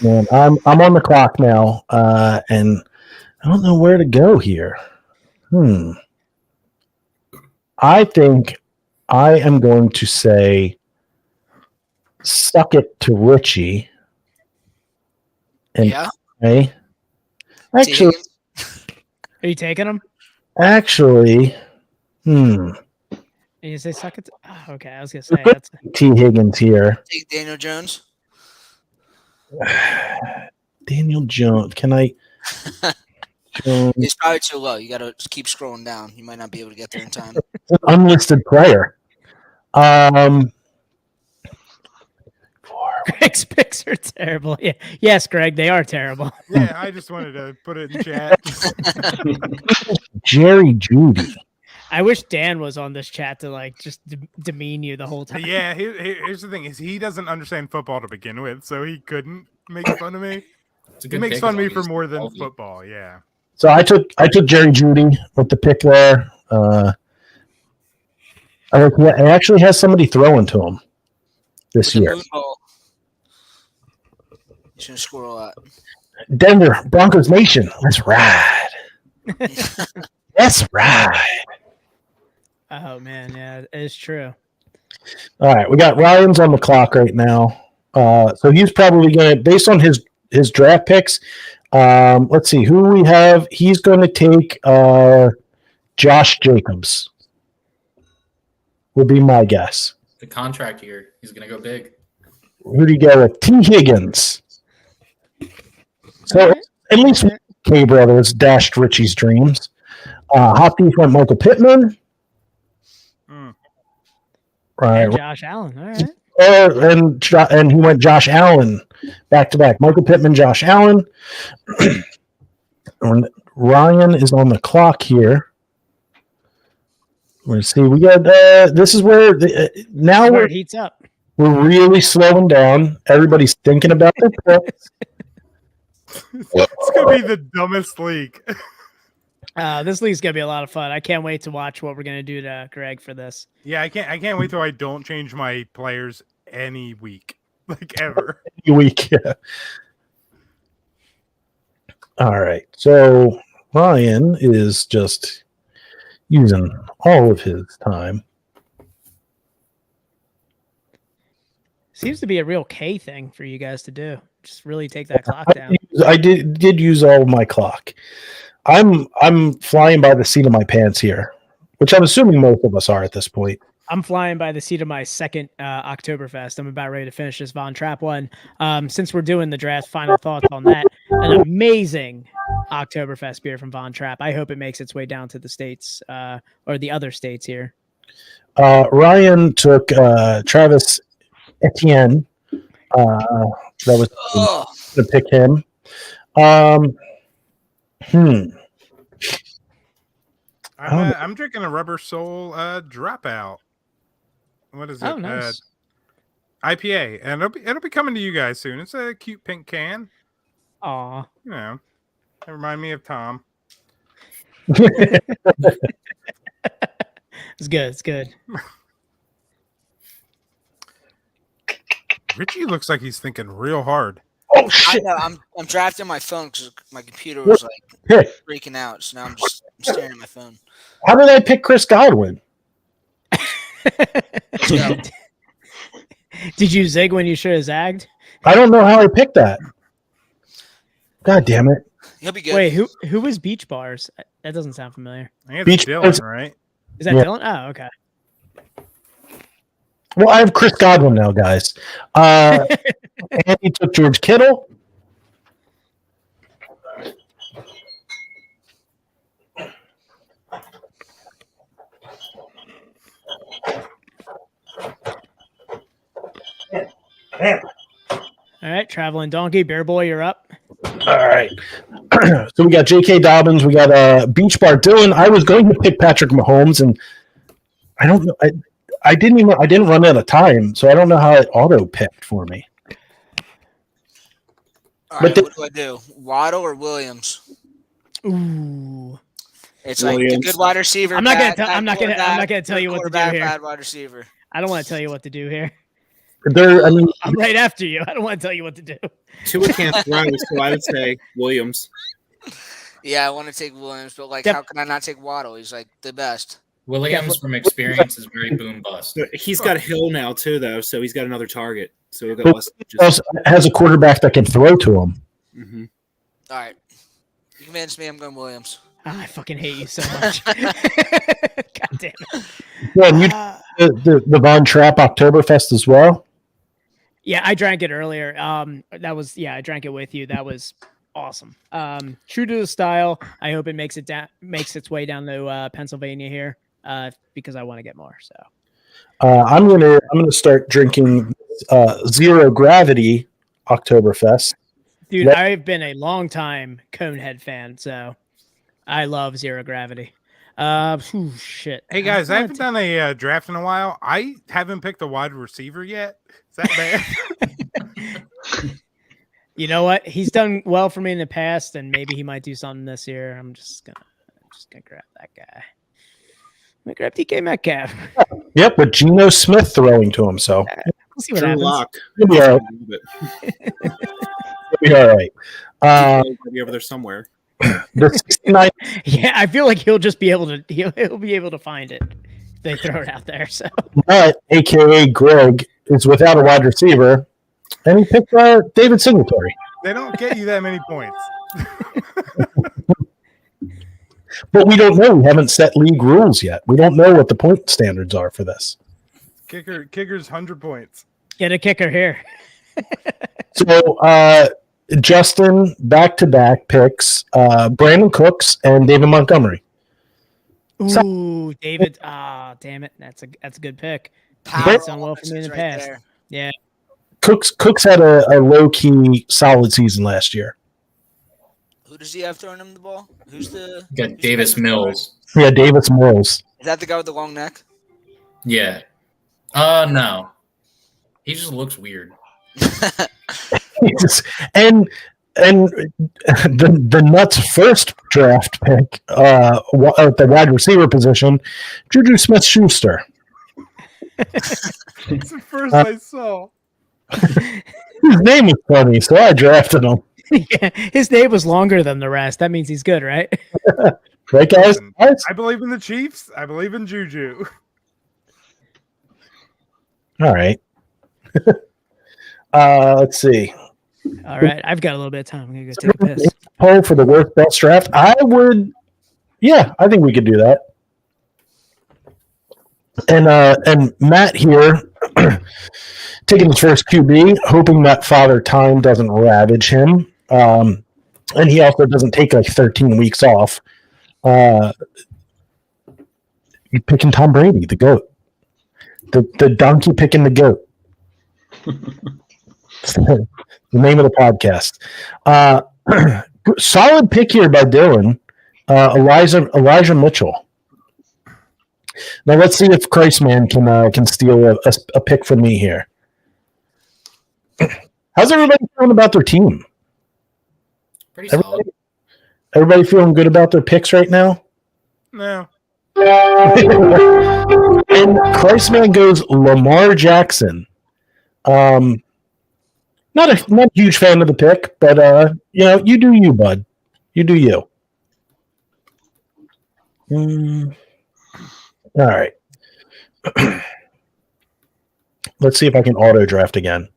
Man, I'm on the clock now, and I don't know where to go here. I think I am going to say suck it to Richie. And
Yeah.
Hey, actually,
Are you taking them?
actually,
And you say suck it. Okay, I was gonna say that's
T. Higgins here.
Take Daniel Jones.
Daniel Jones. Can I? Jones,
It's probably too low. You got to keep scrolling down. You might not be able to get there in time.
an unlisted player.
Greg's picks are terrible. Yeah. Yes, Greg, they are terrible.
Yeah, I just wanted to put it in chat.
Jerry Judy.
I wish Dan was on this chat to like just demean you the whole time.
Yeah, here's the thing: is he doesn't understand football to begin with, so he couldn't make fun of me. He makes fun of me for more than football. Yeah.
So I took Jerry Judy with the pick there. It actually has somebody throwing to him this year.
He's gonna score a lot.
Denver Broncos Nation. Let's ride. Let's ride.
Oh man, yeah, it is true.
All right, we got Ryan's on the clock right now. So he's probably going to, based on his draft picks, let's see who we have. He's going to take Josh Jacobs. Would be my guess.
The contract year, he's going to go big.
Who do you go with? T. Higgins. So at least K Brothers dashed Richie's dreams. Hopkins went Michael Pittman. Right.
And Josh Allen. All right.
And he went Josh Allen back to back. Michael Pittman, Josh Allen. Ryan is on the clock here. Let's see. We got this is where now
where it heats up.
We're really slowing down. Everybody's thinking about it.
It's gonna be the dumbest league.
This league's gonna be a lot of fun. I can't wait to watch what we're gonna do to Greg for this.
Yeah, I can't wait till I don't change my players any week, like ever.
Any week, yeah. All right, so Ryan is just using all of his time.
Seems to be a real K thing for you guys to do. Just really take that clock down.
I did use all of my clock. I'm flying by the seat of my pants here, which I'm assuming most of us are at this point.
I'm flying by the seat of my second Oktoberfest. I'm about ready to finish this Von Trapp one. Since we're doing the draft, final thoughts on that. An amazing Oktoberfest beer from Von Trapp. I hope it makes its way down to the States or the other states here.
Ryan took Travis Etienne. That was to pick him.
I'm drinking a Rubber Soul Dropout. What is it?
Oh, nice.
IPA, and it'll be coming to you guys soon. It's a cute pink can.
Aw.
You know, it remind me of Tom.
It's good. It's good.
Richie looks like he's thinking real hard.
Oh shit!
I know, I'm drafting my phone because my computer was like freaking out. So now I'm staring at my phone.
How did I pick Chris Godwin?
Let's go.
Did you zig when you should have zagged?
I don't know how I picked that. God damn it!
He'll be good.
Wait, who was Beach Bars? That doesn't sound familiar.
I think
Beach
it's Dylan,
Bars.
right?
Is that Dylan? Oh, okay.
Well, I have Chris Godwin now, guys. And he took George Kittle.
All right, Traveling Donkey, Bear Boy, you're up.
All right. So we got J.K. Dobbins. We got Beach Bar Dylan. I was going to pick Patrick Mahomes, and I don't know. I didn't run out of time, so I don't know how it auto picked for me.
All right, what do I do? Waddle or Williams?
Ooh.
It's like a good wide receiver.
I'm not gonna tell you what to do here.
Bad wide receiver.
I don't want to tell you what to do here.
I'm
right after you. I don't want to tell you what to do.
Tua can't throw, so I would say Williams.
Yeah, I want to take Williams, but how can I not take Waddle? He's like the best.
Williams, from experience, is very boom bust.
He's got Hill now too, though, so he's got another target. So he'll go
But
less.
also has a quarterback that can throw to him.
Mm-hmm.
All right. You convinced me. I'm going Williams.
I fucking hate you so much. God damn it.
Yeah, and the Von Trapp Oktoberfest as well.
Yeah, I drank it earlier. I drank it with you. That was awesome. True to the style. I hope it makes its way down to Pennsylvania here, because I want to get more. So
I'm gonna start drinking Zero Gravity Oktoberfest.
dude, I've been a long time Conehead fan, so I love Zero Gravity. Shit.
Hey guys, I haven't done a draft in a while. I haven't picked a wide receiver yet. Is that bad?
You know what? He's done well for me in the past, and maybe he might do something this year. I'm just gonna grab that guy. I'm gonna grab DK Metcalf.
Yep, with Geno Smith throwing to him. So
We'll see what
Drew
happens.
Lock.
he'll be all right. He'll be all right.
He'll be over there somewhere.
The 69.
Yeah, I feel like he'll just be able to he'll be able to find it if they throw it out there. So
But aka Greg is without a wide receiver, and he picked David Singletary.
They don't get you that many points.
But we don't know. We haven't set league rules yet. We don't know what the point standards are for this.
Kicker's 100 points.
get a kicker here.
So Justin back-to-back picks Brandon Cooks and David Montgomery.
Ooh, David. Damn it. That's a good pick. It's done well for me in the past.
There.
Yeah.
Cooks had a low-key solid season last year.
Who does he have throwing him the ball? Who's the?
You got
who's
Davis
the-
Mills.
Yeah, Davis Mills.
Is that the guy with the long neck?
Yeah. No. He just looks weird.
and the Nuts' first draft pick at the wide receiver position, Juju Smith-Schuster.
It's the first I saw.
His name is funny, so I drafted him.
Yeah, his name was longer than the rest. That means he's good, right?
Right, guys?
I believe in the Chiefs. I believe in Juju.
All right. Let's see.
All right, I've got a little bit of time. I'm gonna go take a piss.
Poll for the worst best draft. I think we could do that. And Matt here taking his first QB, hoping that Father Time doesn't ravage him. And he also doesn't take like 13 weeks off. You're picking Tom Brady, the GOAT. The donkey picking the GOAT. The name of the podcast. Solid pick here by Dylan. Elijah Mitchell. Now let's see if Christman can steal a pick from me here. How's everybody feeling about their team?
Pretty solid.
Everybody feeling good about their picks right now?
No.
And Christman goes Lamar Jackson. Not a huge fan of the pick, but you do you, bud. You do you. All right. Let's see if I can auto draft again.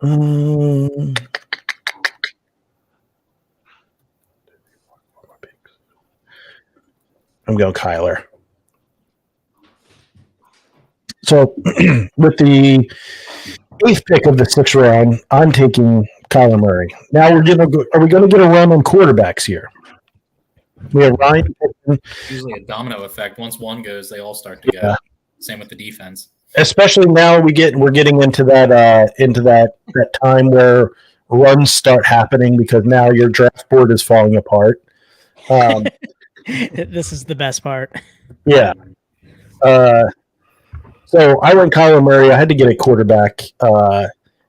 I'm going Kyler. So with the 8th pick of the 6th round, I'm taking Kyler Murray. Now are we going to get a run on quarterbacks here? We have Ryan.
Usually a domino effect. Once one goes, they all start to go.
Yeah.
Same with the defense.
Especially now we're getting into that time where runs start happening because now your draft board is falling apart.
This is the best part.
Yeah. So I went Kyler Murray. I had to get a quarterback.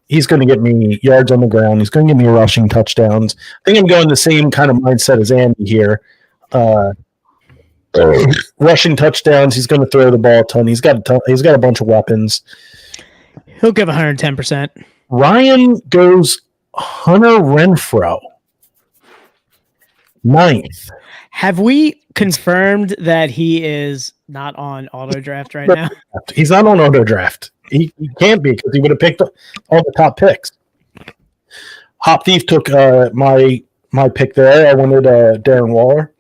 He's going to get me yards on the ground. He's going to get me rushing touchdowns. I think I'm going the same kind of mindset as Andy here. Rushing touchdowns. He's going to throw the ball a ton. He's got a bunch of weapons.
He'll give 110%.
Ryan goes Hunter Renfrow. 9th.
Have we confirmed that he is not on auto draft right now?
He's not on auto draft. He can't be because he would have picked all the top picks. Hop Thief took my pick there. I wanted Darren Waller.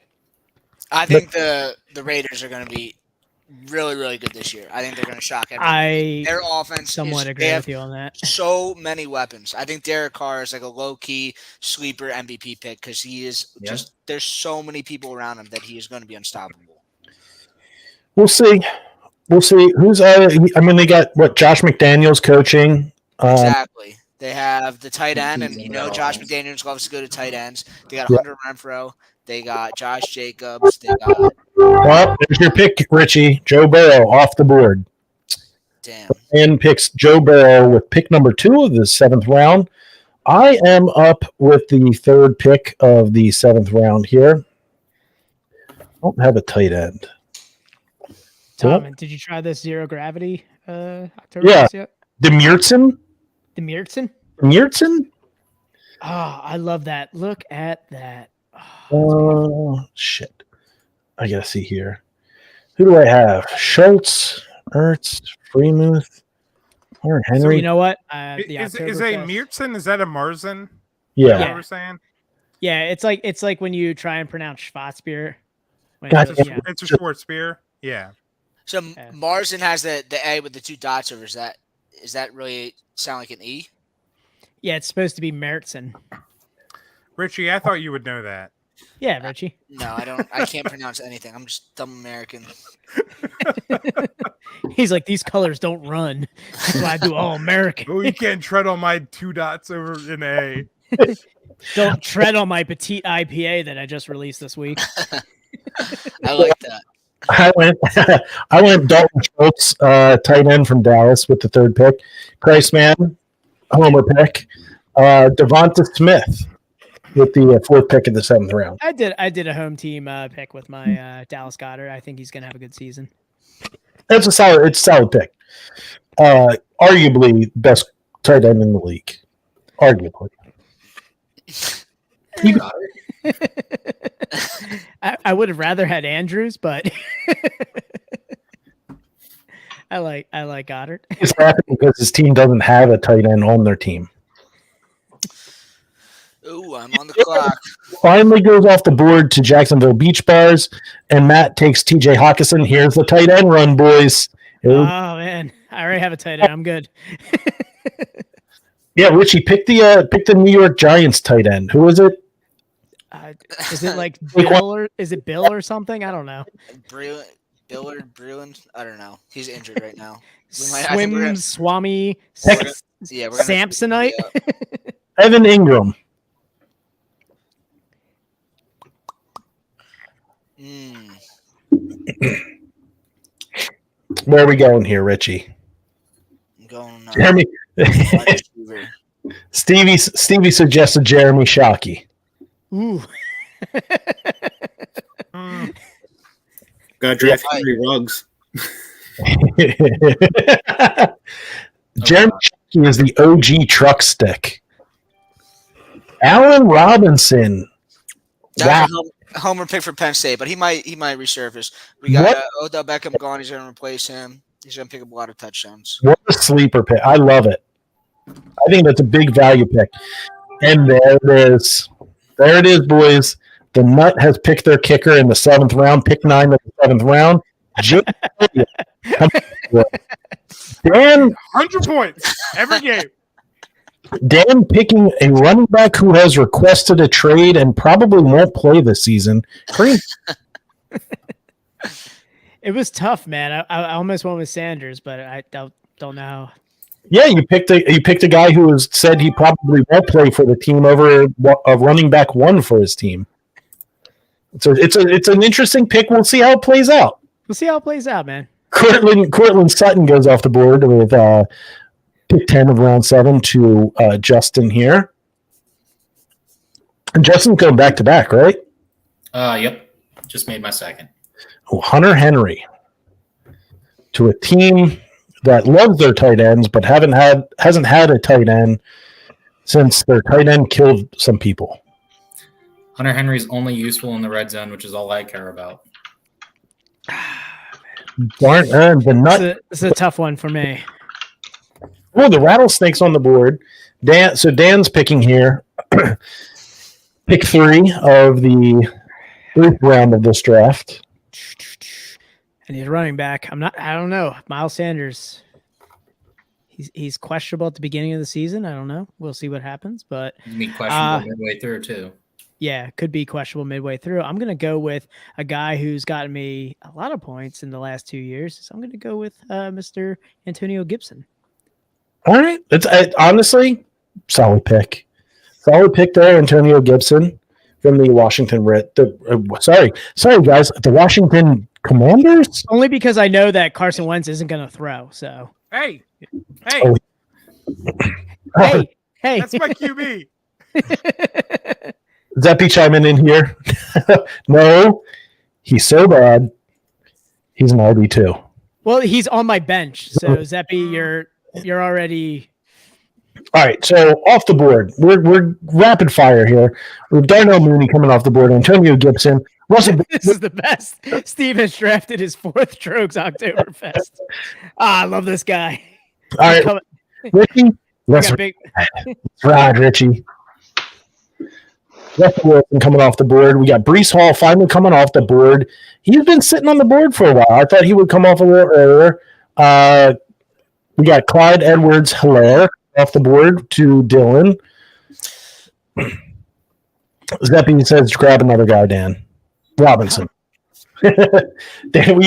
I think the Raiders are going to be really, really good this year. I think they're going to shock everybody. Their offense
somewhat agree with you on that.
So many weapons. I think Derek Carr is like a low-key sleeper MVP pick because he is just – there's so many people around him that he is going to be unstoppable.
We'll see. Who's they got Josh McDaniels coaching.
Exactly. They have the tight end, and Josh McDaniels loves to go to tight ends. They got Hunter Renfrow. They got Josh Jacobs. They got.
Well, there's your pick, Richie. Joe Burrow off the board.
Damn.
And picks Joe Burrow with pick number 2 of the 7th round. I am up with the 3rd pick of the 7th round here. I don't have a tight end.
Tom, did you try this zero gravity October yet?
Demirtson?
Oh, I love that. Look at that.
Oh, shit. I gotta see here. Who do I have? Schultz, Ertz, Freemuth, or Henry.
So you know what?
Is a Meertsen? Is that a Marzen?
Yeah.
What we're saying?
Yeah, it's like when you try and pronounce Schwarzbier.
It's a short spear. Yeah.
So Marzen has the A with the 2 dots over. Is that really sound like an E?
Yeah, it's supposed to be Mertzen.
Richie, I thought you would know that.
Yeah, Richie.
No, I don't. I can't pronounce anything. I'm just dumb American.
He's like, these colors don't run. That's why I do all American.
Oh, you can't tread on my 2 dots over an A.
Don't tread on my petite IPA that I just released this week.
I like that.
I went Dalton Schultz, tight end from Dallas with the 3rd pick. Christman, homer pick. Devonta Smith with the 4th pick of the 7th round.
I did a home team pick with my Dallas Goedert. I think he's gonna have a good season.
It's a solid pick. Arguably best tight end in the league. Arguably.
I would have rather had Andrews, but I like Goddard.
He's laughing because his team doesn't have a tight end on their team.
Ooh, I'm on the clock.
Finally goes off the board to Jacksonville Beach Bars, and Matt takes TJ Hawkinson. Here's the tight end run, boys.
Oh man, I already have a tight end. I'm good.
Yeah, Richie, pick the New York Giants tight end. Who is it?
Is it like Bill or is it Bill or something? I don't know.
Bruin. I don't know. He's injured right now.
Swami. Samsonite.
Evan Ingram. Where are we going here, Richie?
I'm going.
Jeremy. Stevie suggested Jeremy Shockey.
Ooh.
Got draft 3 rugs.
Jeremy Shockey is the OG truck stick. Allen Robinson.
Wow. Homer pick for Penn State, but he might resurface. We got Odell Beckham gone. He's going to replace him. He's going to pick up a lot of touchdowns.
What a sleeper pick. I love it. I think that's a big value pick. And there it is. There it is, boys. The Nut has picked their kicker in the 7th round, pick 9 of the 7th round. Dan,
100 points every game.
Dan picking a running back who has requested a trade and probably won't play this season.
It was tough, man. I almost went with Sanders, but I don't know.
Yeah, you picked a guy who has said he probably won't play for the team over a running back 1 for his team. So it's an interesting pick. We'll see how it plays out.
We'll see how it plays out, man.
Cortland Sutton goes off the board with pick 10 of round 7 to Justin here. And Justin's going back to back, right?
Yep. Just made my 2nd.
Oh, Hunter Henry to a team that loves their tight ends, but hasn't had a tight end since their tight end killed some people.
Hunter Henry's only useful in the red zone, which is all I care about.
Darn, the nut.
This is a tough one for me.
Oh, the rattlesnake's on the board. So Dan's picking here. Pick 3 of the 3rd round of this draft.
And he's running back. I don't know. Miles Sanders. He's questionable at the beginning of the season. I don't know. We'll see what happens. But
You mean questionable midway through too.
yeah, could be questionable midway through. I'm gonna go with a guy who's gotten me a lot of points in the last 2 years. So I'm gonna go with Mr. Antonio Gibson.
All right. It's honestly solid pick. Solid pick there, Antonio Gibson from the Washington sorry guys, the Washington Commanders.
Only because I know that Carson Wentz isn't gonna throw. So
Hey,
Oh.
hey,
that's my QB.
Zeppy chiming in here. No, he's so bad. He's an RB2.
Well, he's on my bench. So Zeppy, you're already.
All right, so off the board, we're rapid fire here. We have Darnell Mooney coming off the board, Antonio Gibson, Russell.
This is the best. Steve has drafted his 4th Trogs Oktoberfest. I love this guy.
All right, Richie, let's
Big...
ride, Richie. Russell Wilson coming off the board. We got Breece Hall finally coming off the board. He's been sitting on the board for a while. I thought he would come off a little earlier. We got Clyde Edwards-Helaire off the board to Dylan. Zeppy says, grab another guy, Dan. Robinson. Dan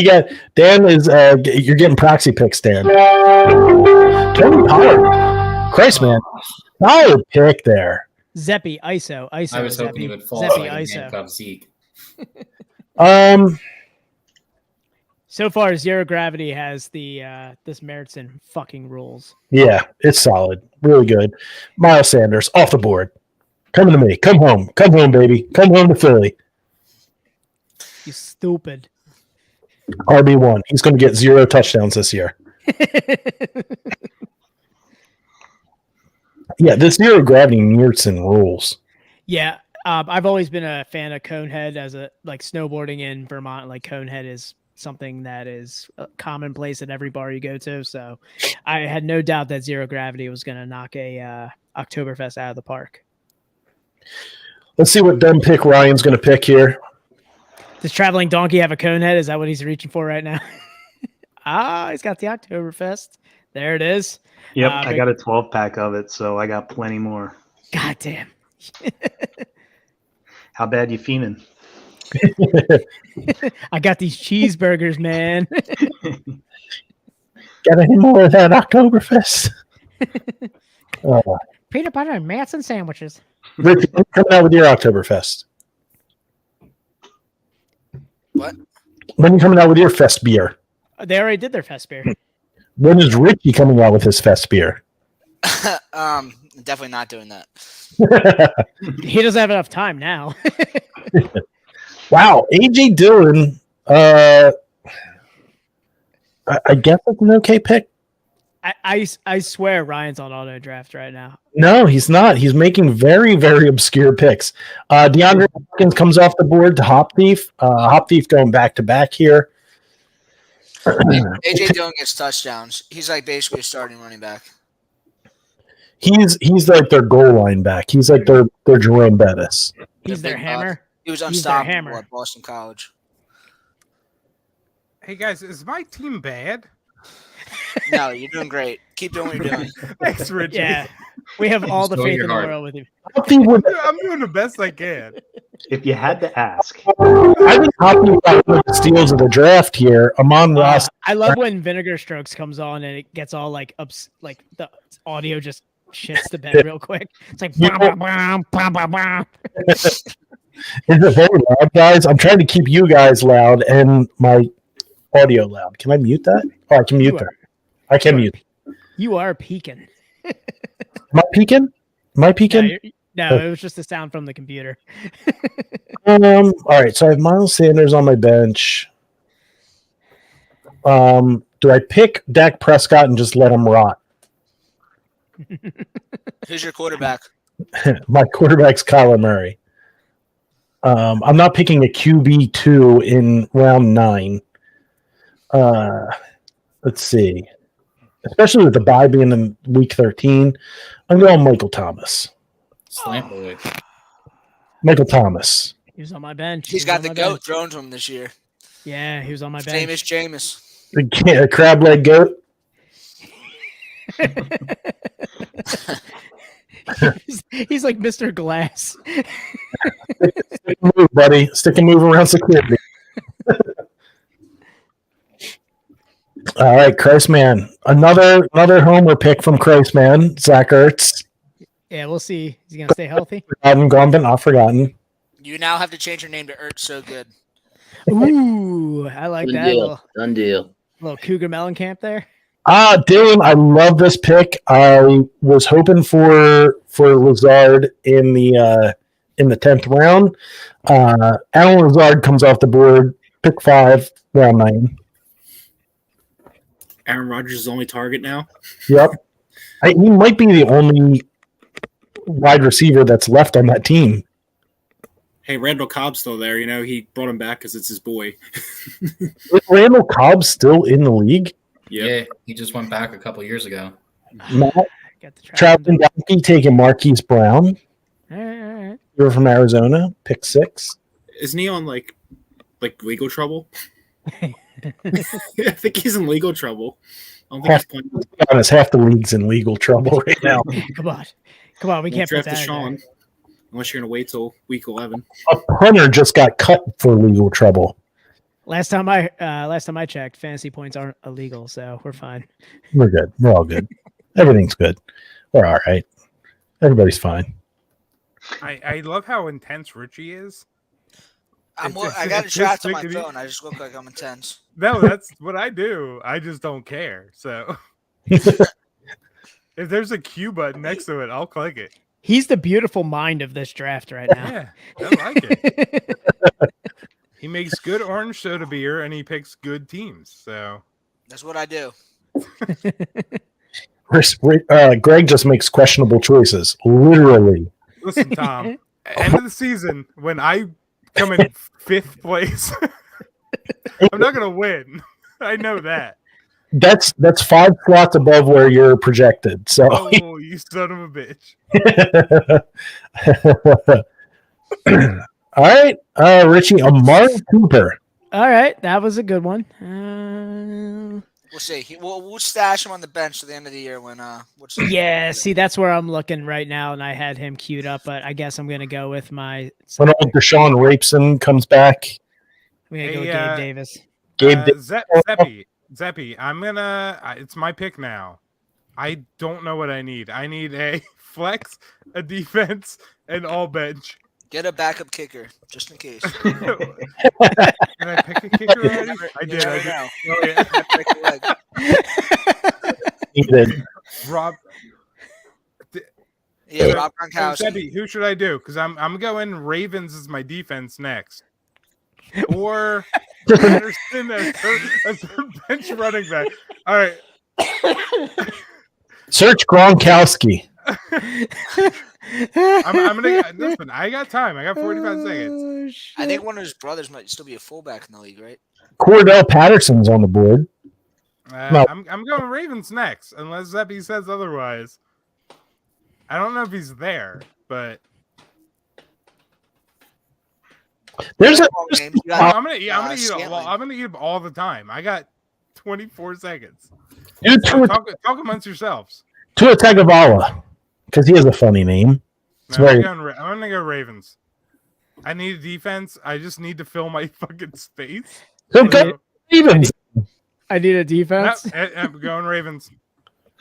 is you're getting proxy picks, Dan. Tony Pollard. Christ, man. Solid pick there.
Zeppy, ISO.
I was hoping he would fall
Zeppy,
so I could
ISO.
handcuff Zeke.
So far, Zero Gravity has the this Meritzen fucking rules.
Yeah, it's solid. Really good. Miles Sanders off the board. Coming to me. Come home. Come home, baby. Come home to Philly.
You stupid.
RB1. He's going to get 0 touchdowns this year. Yeah, this Zero Gravity Meritzen rules.
Yeah, I've always been a fan of Conehead as a snowboarding in Vermont. Like Conehead is something that is commonplace at every bar you go to. So I had no doubt that Zero Gravity was going to knock a Oktoberfest out of the park.
Let's see what dumb pick Ryan's going to pick here.
Does Traveling Donkey have a Conehead? Is that what he's reaching for right now? He's got the Oktoberfest. There it is.
Yep, I got a 12-pack of it, so I got plenty more.
God damn.
How bad you feeling?
I got these cheeseburgers, man.
Got any more of that Oktoberfest?
Peanut butter and Matson sandwiches.
Rick, coming out with your Oktoberfest.
What?
When are you coming out with your Fest beer?
They already did their Fest beer.
When is Ricky coming out with his Fest beer?
Definitely not doing that.
He doesn't have enough time now.
Wow, AJ Dillon. I guess it's an okay pick.
I swear Ryan's on auto draft right now.
No, he's not. He's making very, very obscure picks. DeAndre Hopkins comes off the board to Hop Thief. Hop Thief going back to back here.
AJ Dillon gets touchdowns. He's like basically a starting running back.
He's like their goal line back. He's like their Jerome Bettis.
He's their hammer.
He was
He's their hammer.
unstoppable at Boston College.
Hey guys, is my team bad?
No, you're doing great. Keep doing what you're doing.
Thanks, Richie.
Yeah, we have all the
Go
faith
your
in the
heart.
world with you.
Hop Thief would,
I'm doing the best I can.
If you had to ask.
I think Hop Thief got one of the steals of the draft here. Amon Ross.
I love when Vinegar Strokes comes on and it gets all like the audio just shits the bed real quick. It's like blah, blah, blah, blah, blah, blah.
Is it very loud, guys? I'm trying to keep you guys loud and my audio loud. Can I mute that? Oh, I can mute that. I can mute.
You are peeking.
Am I peeking?
No, it was just the sound from the computer.
All right, so I have Miles Sanders on my bench. Do I pick Dak Prescott and just let him rot?
Who's your quarterback?
My quarterback's Kyler Murray. I'm not picking a QB2 in round 9. Let's see. Especially with the bye being in week 13, I'm going Michael Thomas.
Slant boy.
Michael Thomas.
He was on my bench.
He's
He was
got
on
the
my
goat
bench.
thrown to him this year.
Yeah, he was on my bench.
Jameis.
The crab leg goat.
he's like Mr. Glass.
Stick and move, buddy. Stick and move around security. All right, Christman. Another homer pick from Christman. Zach Ertz.
Yeah, we'll see. Is he gonna stay healthy?
I haven't gone, but not forgotten.
You now have to change your name to Ertz So Good.
Ooh, I like
Done
that.
deal. Done deal.
Little Cougar Mellencamp there.
Dylan, I love this pick. I was hoping for Lazard in the 10th round. Alan Lazard comes off the board, pick 5, round 9.
Aaron Rodgers is the only target now.
Yep, he might be the only wide receiver that's left on that team.
Hey, Randall Cobb's still there. You know, he brought him back because it's his boy.
Is Randall Cobb still in the league?
Yeah, he just went back a couple years ago.
Matt,
Got the
Traveling Donkey taking Marquise Brown.
All right.
You're from Arizona, pick 6.
Isn't he on like legal trouble? I think he's in legal trouble. I don't think he's playing.
To be honest, half the league's in legal trouble right now.
Come on. We can't put
draft
that.
Deshaun unless you're gonna wait till week 11.
A punter just got cut for legal trouble.
Last time I checked, fantasy points aren't illegal, so we're fine.
We're good. We're all good. Everything's good. We're all right. Everybody's fine.
I love how intense Richie is.
I got a draft on my phone. I just look like I'm intense.
No, that's what I do. I just don't care. So if there's a Q button next to it, I'll click it.
He's the beautiful mind of this draft right now.
Yeah, I like it. He makes good orange soda beer and he picks good teams. So
that's what I do.
Greg just makes questionable choices. Literally.
Listen, Tom, end of the season, when I come in 5th place, I'm not going to win. I know that.
That's 5 slots above where you're projected. So,
oh, you son of a bitch!
All right, Richie, Amari Cooper.
All right, that was a good one.
We'll see. We'll stash him on the bench to the end of the year when.
Yeah, see, that's where I'm looking right now, and I had him queued up, but I guess I'm gonna go with my.
When old Deshaun Rapeson comes back,
I'm gonna go with Gabe Davis.
Zeppy, I'm gonna. It's my pick now. I don't know what I need. I need a flex, a defense, and all bench.
Get a backup kicker just in case.
Did I pick a kicker already? I did. Oh, yeah.
He did.
Rob.
Yeah, Rob Gronkowski.
Zeppy, who should I do? Because I'm going Ravens as my defense next, or Patterson as their bench running back. All right.
Search Gronkowski.
I'm gonna listen. I got time. I got 45 seconds.
I think one of his brothers might still be a fullback in the league, right?
Cordell Patterson's on the board.
No. I'm going Ravens next, unless Zeppy says otherwise. I don't know if he's there, but
there's a.
I'm gonna eat him all the time. I got 24 seconds.
So
talk amongst yourselves.
Tua Tagovailoa, because he has a funny name.
No, I'm gonna go Ravens. I need a defense. I just need to fill my fucking space.
Okay, Ravens.
I need a defense.
No, I'm going Ravens.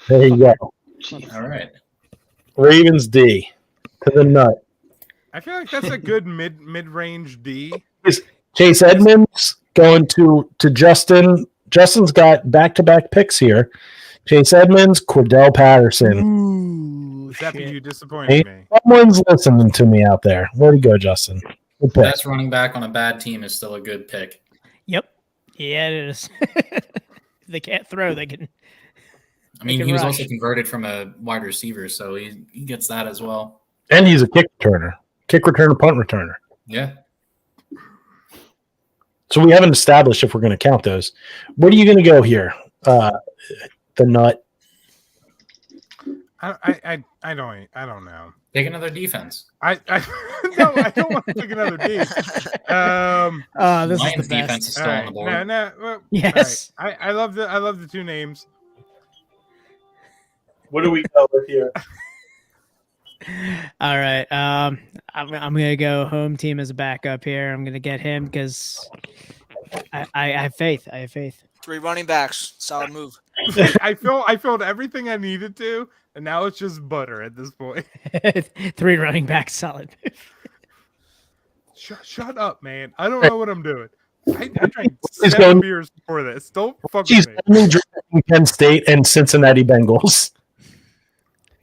There you go.
All right.
Ravens D to the nut.
I feel like that's a good mid-range D.
Chase Edmonds going to Justin. Justin's got back-to-back picks here. Chase Edmonds, Cordell Patterson.
Ooh,
Zeppy, you disappointed me.
Someone's listening to me out there. Where'd you go, Justin? Good pick.
Best running back on a bad team is still a good pick.
Yep. Yeah, it is. They can't throw. They can.
I mean, he was also converted from a wide receiver, so he gets that as well.
And he's a kick returner, punt returner.
Yeah.
So we haven't established if we're going to count those. What are you going to go here? The nut.
I don't know.
Pick another defense.
No, I don't want to pick another team.
This
Lions
is the
defense
best.
is still on the board.
Well,
Yes.
all right. I love the two names.
What do we go with here?
All right. I'm gonna go home team as a backup here. I'm gonna get him because I have faith. I have faith.
3 running backs, solid move.
I filled everything I needed to, and now it's just butter at this point.
3 running backs, solid.
Shut up, man. I don't know what I'm doing. I drank
He's
7
going-
beers before this. Don't fuck
She's
with me.
only drinking Penn State and Cincinnati Bengals.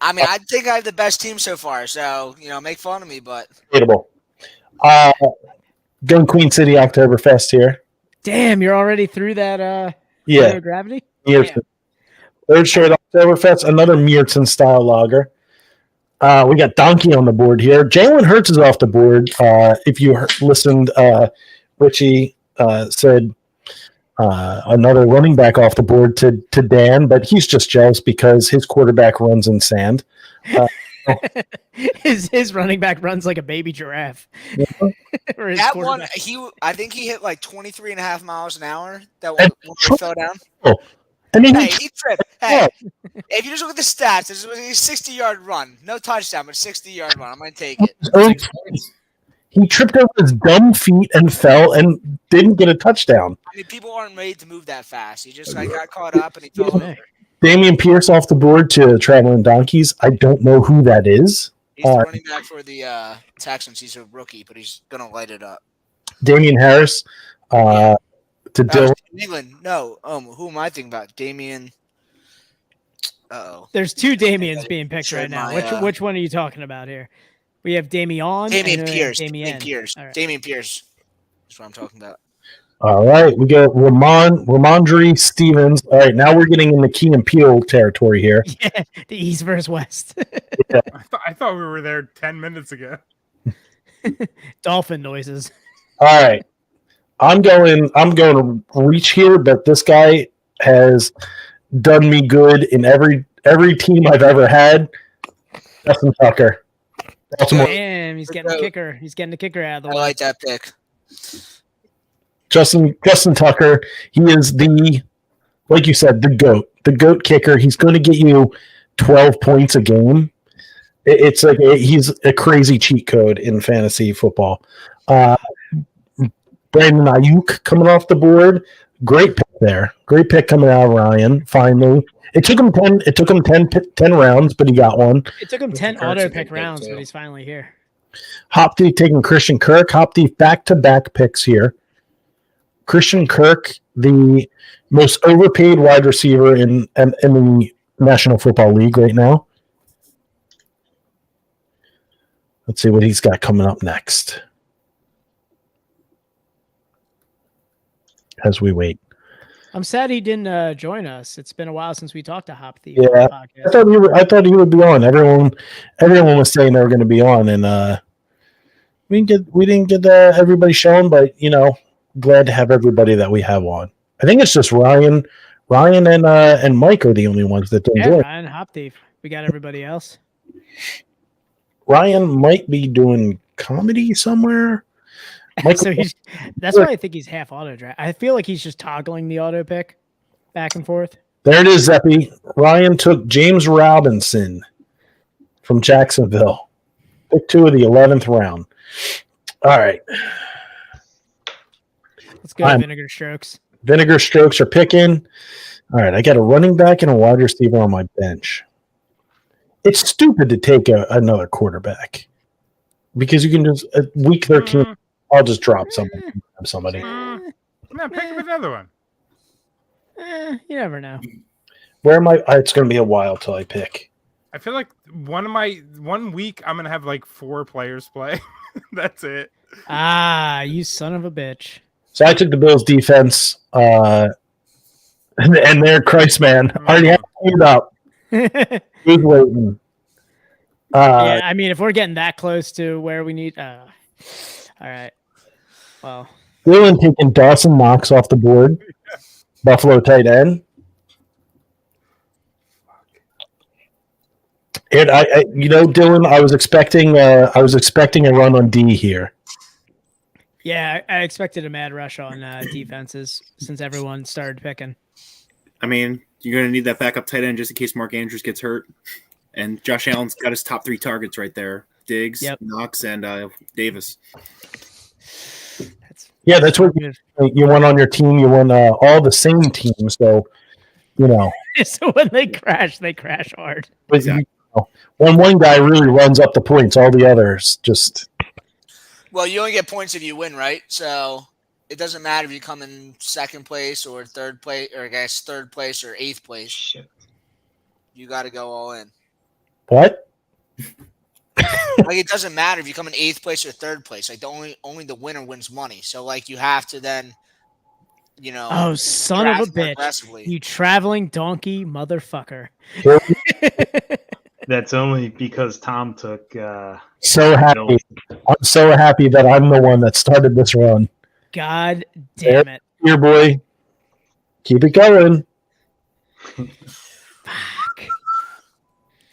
I mean, I think I have the best team so far, so make fun of me, but
Debatable. Going Queen City Oktoberfest here.
Damn, you're already through that.
Yeah.
Zero gravity.
Miertzen. Third straight Oktoberfest, another Miertzen style lager. We got Donkey on the board here. Jalen Hurts is off the board. If you listened, Richie said another running back off the board to Dan, but he's just jealous because his quarterback runs in sand.
His running back runs like a baby giraffe. Or his
that one,
quarterback.
I think he hit like 23.5 miles an hour. That one when he fell down.
I mean,
Hey, he tripped. Hey, if you just look at the stats, this was a 60-yard run. No touchdown, but 60-yard run. I'm going to take it.
6 points.
he tripped over his dumb feet and fell and didn't get a touchdown.
I mean, people aren't made to move that fast. He just got caught up and he fell over.
Damian Pierce off the board to Traveling Donkeys. I don't know who that is.
He's the running back for the Texans. He's a rookie, but he's going to light it up.
Damian Harris to Dylan.
England. No. Who am I thinking about? Damian. Uh-oh.
There's 2 Damians being picked
Showed
right now.
my,
Which one are you talking about here? We have Damian.
Damian
and
Pierce.
Damian.
Damian Pierce.
All right.
Damian Pierce. That's what I'm talking about.
All right, we got Ramondre Stevens. All right, now we're getting in the Key and Peele territory here.
Yeah, the East versus West.
I thought we were there 10 minutes ago.
Dolphin noises.
All right, I'm going to reach here, but this guy has done me good in every team I've ever had. Justin Tucker. Baltimore.
Damn, he's getting the kicker. He's getting the kicker out of the
I
way.
like that pick.
Justin Tucker. He is like you said, the goat kicker. He's going to get you 12 points a game. It's like he's a crazy cheat code in fantasy football. Brandon Ayuk coming off the board. Great pick there. Great pick coming out of Ryan. Finally, it took him 10. It took him 10 rounds, but he got one.
It took him 10 auto pick rounds, but he's finally here.
Hopdeep taking Christian Kirk. Hopdeep back-to-back picks here. Christian Kirk, the most overpaid wide receiver in the National Football League right now. Let's see what he's got coming up next as we wait.
I'm sad he didn't join us. It's been a while since we talked to Hop Thief.
Yeah, I thought he would be on. Everyone was saying they were going to be on, and we didn't get everybody shown, but glad to have everybody that we have on. I think it's just Ryan and Mike are the only ones that didn't join.
Ryan Hop Thief. We got everybody else.
Ryan might be doing comedy somewhere.
So that's why I think he's half auto draft. I feel like he's just toggling the auto pick back and forth.
There it is, Zeppy. Ryan took James Robinson from Jacksonville. Pick 2 of the 11th round. All right.
Let's go Vinegar Strokes.
Vinegar Strokes are picking. All right, I got a running back and a wide receiver on my bench. It's stupid to take another quarterback because you can just week 13. I'll just drop somebody.
No, pick up another one.
You never know.
Where am I? It's going to be a while till I pick.
I feel like 1 week I'm gonna have like 4 players play. That's it.
You son of a bitch.
So I took the Bills defense, and there, Christ, man, already have it up. Who's waiting?
Yeah, I mean, if we're getting that close to where we need, all right. Well,
Dylan taking Dawson Knox off the board. Buffalo tight end. And Dylan, I was expecting a run on D here.
Yeah, I expected a mad rush on defenses since everyone started picking.
I mean, you're going to need that backup tight end just in case Mark Andrews gets hurt. And Josh Allen's got his top 3 targets right there. Diggs, Knox, and Davis.
That's what you want on your team. You want all the same teams. So,
So when they crash hard.
Exactly.
When one guy really runs up the points, all the others just...
Well, you only get points if you win, right? So it doesn't matter if you come in second place or third place, or I guess third place or eighth place.
Shit.
You got to go all in.
What?
Like, it doesn't matter if you come in eighth place or third place. Like, only the winner wins money. So, like, you have to then,
Oh, son of a bitch!
aggressively.
You traveling donkey motherfucker.
That's only because Tom took.
So happy! I'm so happy that I'm the one that started this run.
God damn it!
Here, boy, keep it going.
Fuck.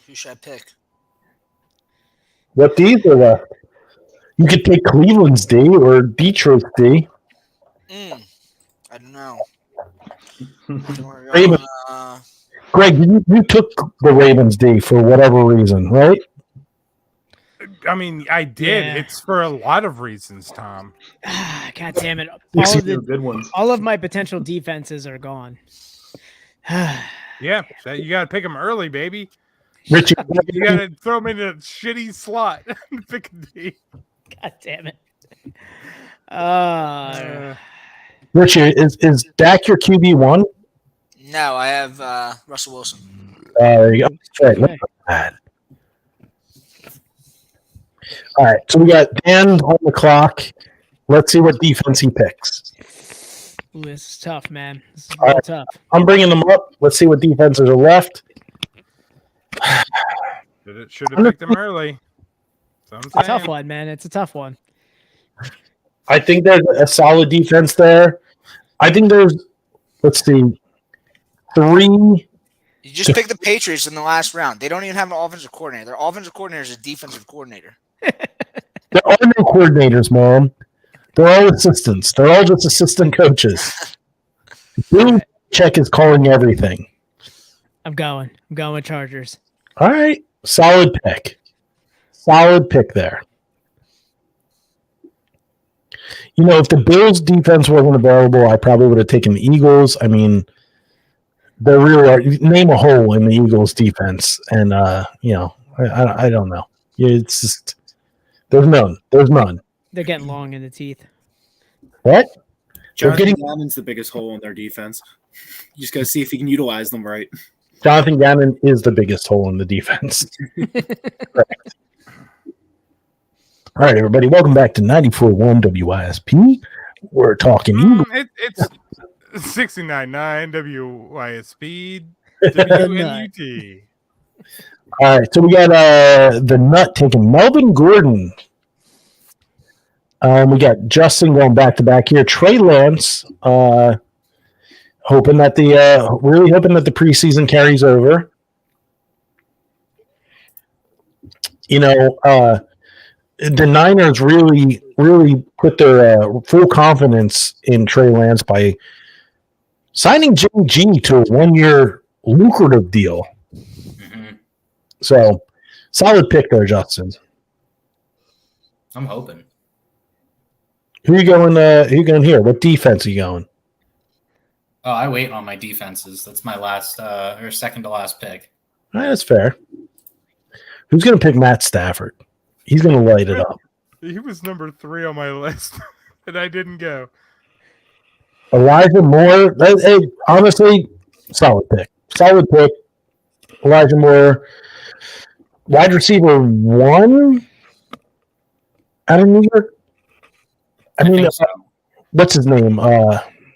Who should I pick?
What D's are left? You could take Cleveland's D or Detroit's D.
I don't know.
Ravens. Greg, you took the Ravens D for whatever reason, right?
I mean, I did.
Yeah.
It's for a lot of reasons, Tom.
God damn it!
Good ones.
All of my potential defenses are gone.
Yeah, so you got to pick them early, baby.
Richie,
You got to throw them in a shitty slot and pick a D.
God damn it!
Richie, is Dak your QB1?
No, I have Russell Wilson.
There you go. That's right. Look at that. All right, so we got Dan on the clock. Let's see what defense he picks.
Ooh, this is tough, man. This is
All
real
right.
tough.
I'm bringing them up. Let's see what defenses are left.
Should have picked them early.
It's a tough one, man. It's a tough one.
I think there's a solid defense there. I think there's, let's see, 3.
You just pick the Patriots in the last round. They don't even have an offensive coordinator. Their offensive coordinator is a defensive coordinator.
There are no coordinators, Mom. They're all assistants. They're all just assistant coaches. Bill Check is calling everything.
I'm going with Chargers.
All right. Solid pick. Solid pick there. If the Bills' defense wasn't available, I probably would have taken the Eagles. I mean, there really are. Name a hole in the Eagles' defense, and I don't know. It's just there's none. There's none.
They're getting long in the teeth.
What?
Jonathan Gannon's the biggest hole in their defense. You just got to see if you can utilize them right.
Jonathan Gannon is the biggest hole in the defense. Correct. All right, everybody. Welcome back to 94.1 WISP. We're talking Eagles.
It's 69.9 WISP WNUT.
All right, so we got the nut taking Melvin Gordon. We got Justin going back to back here. Trey Lance, hoping that the preseason carries over. The Niners really, really put their full confidence in Trey Lance by signing Jimmy G to a 1-year lucrative deal.
Mm-hmm.
So, solid pick there, Justin.
I'm hoping.
Who are you going here? What defense are you going?
Oh, I wait on my defenses. That's my last or second to last pick.
All right, that's fair. Who's going to pick Matt Stafford? He's going to light it up.
He was number 3 on my list, and I didn't go.
Elijah Moore. Hey, honestly, solid pick. Solid pick. Elijah Moore. Wide receiver 1 out of New York. I mean,
so.
What's his name?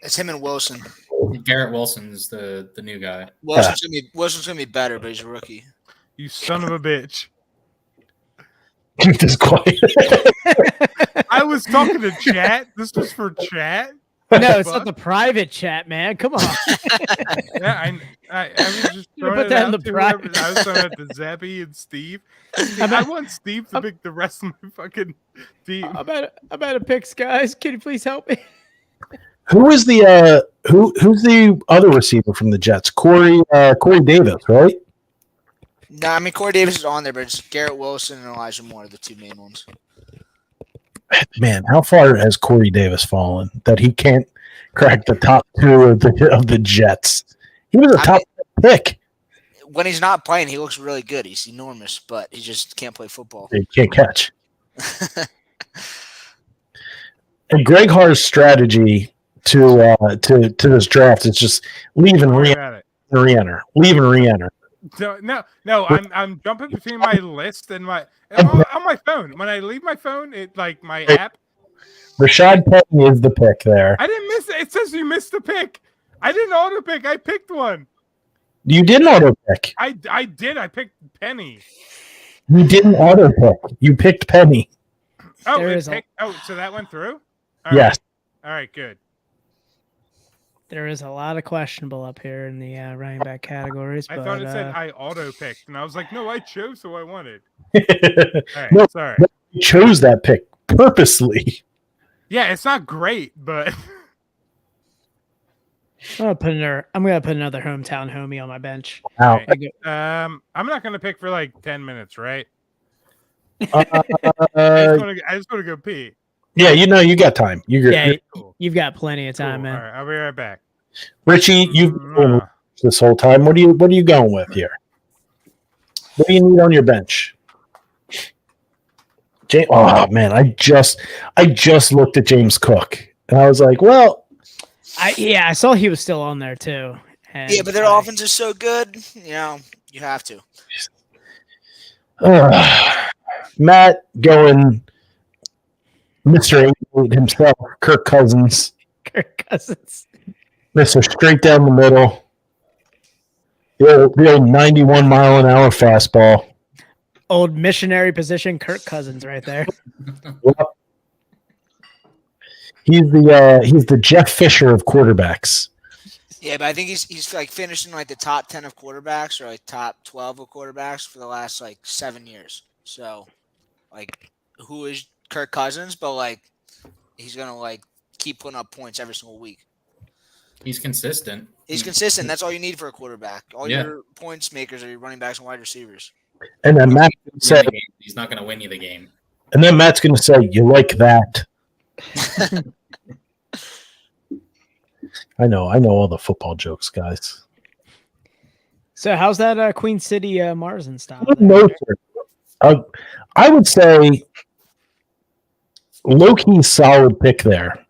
It's him and Wilson.
Garrett Wilson's the new guy.
Wilson's gonna be better, but he's a rookie.
You son of a bitch.
Keep this quiet.
I was talking to chat. This was for chat.
No, it's not the private chat, man. Come on.
Yeah, I was just throwing
put
it
that in
out
the
to whoever.
private.
I was throwing it to Zappy and Steve. I want Steve to pick the rest of my fucking team.
I'm out of picks, guys. Can you please help me?
Who is the who's the other receiver from the Jets? Corey Davis, right?
No, I mean Corey Davis is on there, but it's Garrett Wilson and Elijah Moore, the two main ones.
Man, how far has Corey Davis fallen that he can't crack the top two of the Jets? He was a top pick.
When he's not playing, he looks really good. He's enormous, but he just can't play football.
He can't catch. And Greg Hart's strategy to this draft is just leave and re-enter. Leave and re-enter.
No. I'm jumping between my list and my on my phone. When I leave my phone, it like my app.
Rashad Penny is the pick there.
I didn't miss it. It says you missed the pick. I didn't auto pick. I picked one.
You didn't auto pick.
I did. I picked Penny.
You didn't auto pick. You picked Penny.
Oh, so that went through? All
yes.
Right. All right, good.
There is a lot of questionable up here in the running back categories.
I thought it said I auto picked, and I was like, no, I chose who I wanted.
All
right,
no,
sorry.
You chose that pick purposely.
Yeah, it's not great, but
I'm gonna put another hometown homie on my bench.
Wow.
I'm not gonna pick for like 10 minutes, right?
I
just want to go pee.
Yeah, you got time. You're
cool. You've got plenty of time, man.
All right, I'll be right back.
Richie, you've been this whole time. What are you going with here? What do you need on your bench? Oh man, I just looked at James Cook and I was like, well,
I saw he was still on there too.
Yeah, but their offense is so good, you have to.
Matt going Mr. 88 himself, Kirk Cousins. Mr. Straight down the middle. The old 91 mile an hour fastball.
Old missionary position, Kirk Cousins, right there.
Yep. He's the Jeff Fisher of quarterbacks.
Yeah, but I think he's like finishing like the top 10 of quarterbacks or like top 12 of quarterbacks for the last like 7 years. So, like, who is Kirk Cousins? But like, he's gonna like keep putting up points every single week.
He's consistent.
He's consistent. That's all you need for a quarterback. All your points makers are your running backs and wide receivers.
And then Matt said
he's not going to win you the game.
And then Matt's going to say, "You like that?" I know all the football jokes, guys.
So how's that Queen City Marzen style?
No, sir. I would say low-key solid pick there.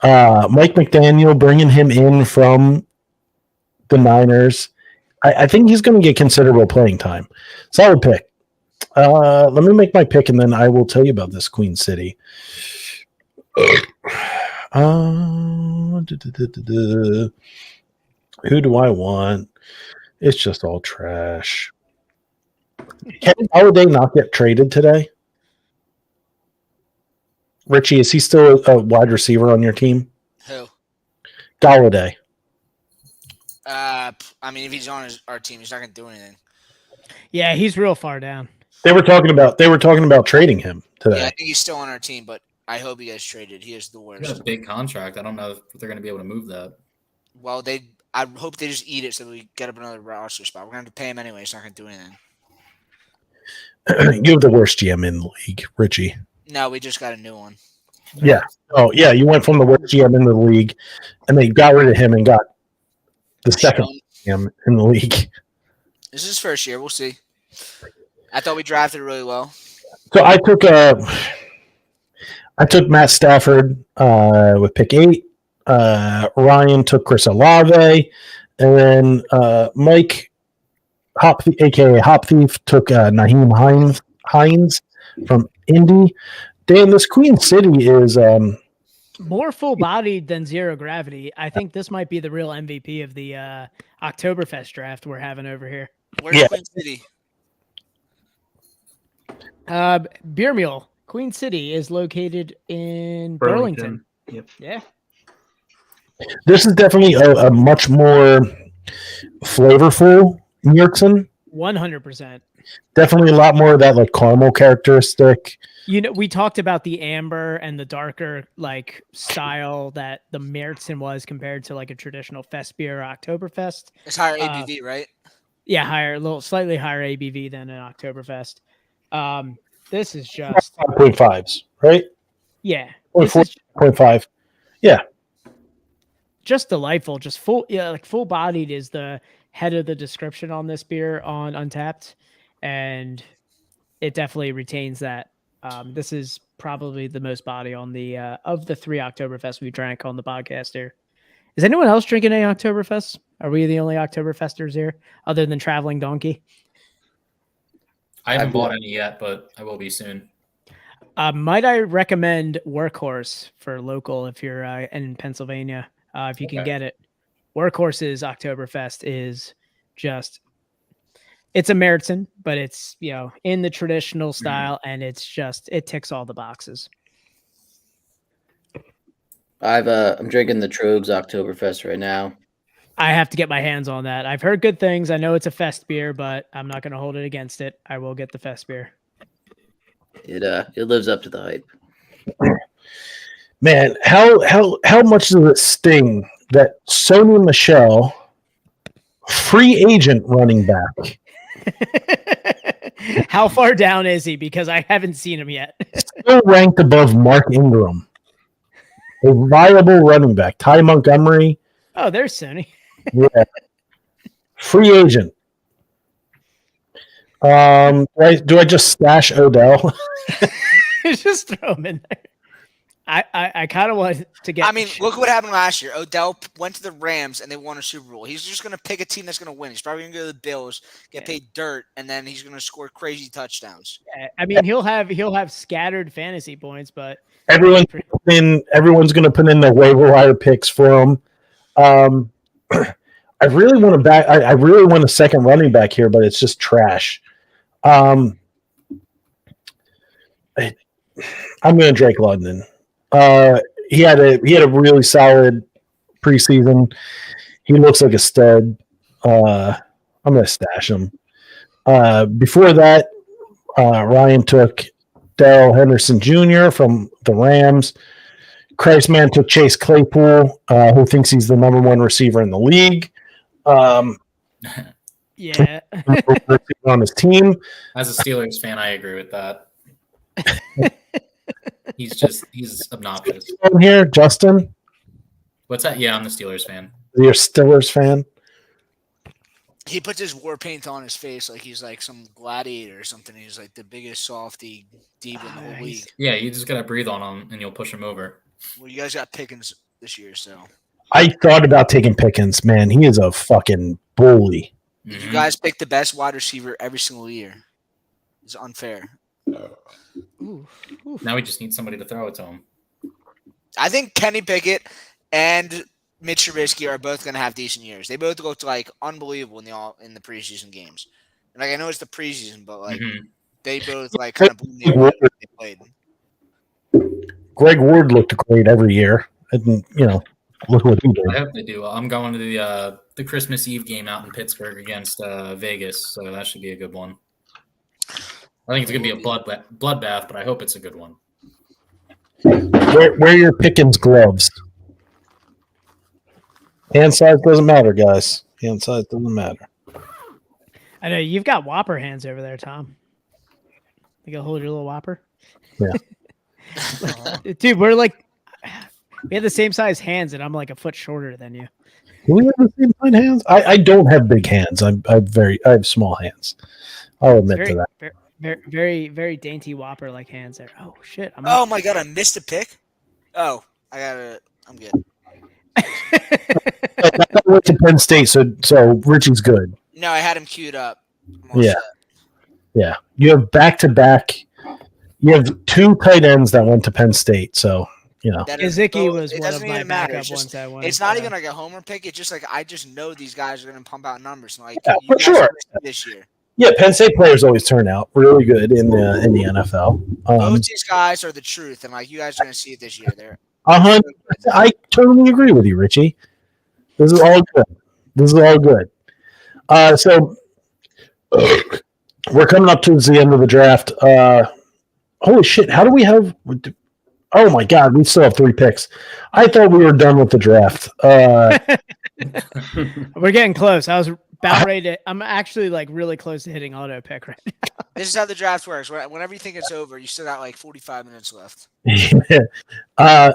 Mike McDaniel bringing him in from the Niners. I think he's going to get considerable playing time. Solid pick. Let me make my pick, and then I will tell you about this Queen City. Who do I want? It's just all trash. Can Holiday not get traded today? Richie, is he still a wide receiver on your team?
Who?
Galladay.
I mean, if he's on our team, he's not going to do anything.
Yeah, he's real far down.
They were talking about trading him today.
Yeah, I think he's still on our team, but I hope he gets traded. He is the worst.
He got a big contract. I don't know if they're going to be able to move that.
Well, I hope they just eat it so we get up another roster spot. We're going to have to pay him anyway. He's not going to do anything.
You have the worst GM in the league, Richie.
No, we just got a new one.
Yeah. Oh, yeah. You went from the worst GM in the league, and they got rid of him and got the second GM in the league.
This is his first year. We'll see. I thought we drafted really well.
So I took Matt Stafford with pick 8. Ryan took Chris Olave, and then Mike aka Hop Thief, took Naheem Hines from Indy. Dan, this Queen City is
more full-bodied than Zero Gravity. I think this might be the real MVP of the Oktoberfest draft we're having over here.
Where's Queen City?
Beer Mule Queen City is located in Burlington.
Yep.
Yeah.
This is definitely a much more flavorful Murchison.
100%.
Definitely a lot more of that like caramel characteristic.
You know, we talked about the amber and the darker like style that the Märzen was compared to like a traditional fest beer or Oktoberfest.
It's higher ABV, right?
Yeah, higher, a little slightly higher ABV than an Oktoberfest. This is just
5.5s, right?
yeah,
Or
this is
4.5. Yeah.
just delightful. Just full, yeah, like full bodied is the head of the description on this beer on Untapped, and it definitely retains that. This is probably the most body on the of the 3 Oktoberfest we drank on the podcast here. Is anyone else drinking a Oktoberfest? Are we the only Oktoberfesters here, other than Traveling Donkey?
I haven't bought any yet, but I will be soon.
Might I recommend Workhorse for local if you're in Pennsylvania, if you can get it. Workhorse's Oktoberfest is just, it's a Märzen, but it's, you know, in the traditional style, and it's just, it ticks all the boxes.
I'm drinking the Trogs Oktoberfest right now.
I have to get my hands on that. I've heard good things. I know it's a fest beer, but I'm not going to hold it against it. I will get the fest beer.
It lives up to the hype.
Man, how much does it sting that Sony Michel, free agent running back,
how far down is he? Because I haven't seen him yet.
still ranked above Mark Ingram, a viable running back. Ty Montgomery.
Oh, there's Sony.
Yeah. Free agent. Do I just stash Odell?
Just throw him in there. I kind of want to get.
I mean, look what happened last year. Odell went to the Rams and they won a Super Bowl. He's just going to pick a team that's going to win. He's probably going to go to the Bills, get paid dirt, and then he's going to score crazy touchdowns.
I mean, he'll have scattered fantasy points, but
Everyone's going to put in the waiver wire picks for him. I really want I really want a second running back here, but it's just trash. I'm going to Drake London. He had a really solid preseason. He looks like a stud. I'm going to stash him. Before that, Ryan took Darrell Henderson Jr. from the Rams. Christman took Chase Claypool, who thinks he's the #1 receiver in the league.
Yeah.
On his team.
As a Steelers fan, I agree with that. He's obnoxious.
On here, Justin.
What's that? Yeah, I'm the Steelers fan.
You're a Steelers fan?
He puts his war paint on his face like he's like some gladiator or something. He's like the biggest softy deep in the whole league.
Yeah, you just gotta breathe on him and you'll push him over.
Well, you guys got Pickens this year, so.
I thought about taking Pickens. Man, he is a fucking bully.
You guys pick the best wide receiver every single year. It's unfair.
Now we just need somebody to throw it to him.
I think Kenny Pickett and Mitch Trubisky are both going to have decent years. They both looked like unbelievable in the preseason games. And like I know it's the preseason, but like they both like kind of blew me away when they played.
Greg Ward looked great every year. And, look what he did.
I hope they do. I'm going to the Christmas Eve game out in Pittsburgh against Vegas, so that should be a good one. I think it's going to be a bloodbath, but I hope it's a good one.
Wear your Pickens gloves. Hand size doesn't matter, guys. Hand size doesn't matter.
I know you've got Whopper hands over there, Tom. You go hold your little Whopper.
Yeah.
Dude, we have the same size hands, and I'm like a foot shorter than you.
Do we have the same size hands? I don't have big hands. I have small hands. I'll admit to that.
Very, very dainty Whopper like hands there. Oh shit!
Oh my god, I missed a pick. Oh, I'm good.
I went to Penn State, so Richie's good.
No, I had him queued up.
Yeah. Yeah. You have back-to-back. You have 2 tight ends that went to Penn State, so
Kazicki was one of my
matter.
backup ones I went.
It's not even like a homer pick. It's just like I just know these guys are going to pump out numbers. And like
for sure.
This year.
Yeah, Penn State players always turn out really good in the NFL.
Both these guys are the truth, and like you guys are going to see it this year. They're
100%. I totally agree with you, Richie. This is all good. So we're coming up towards the end of the draft. Holy shit! How do we have? Oh my god, we still have 3 picks. I thought we were done with the draft.
We're getting close. I was about ready to. I'm actually like really close to hitting auto pick right now.
This is how the draft works. Whenever you think it's over, you still got like 45 minutes left.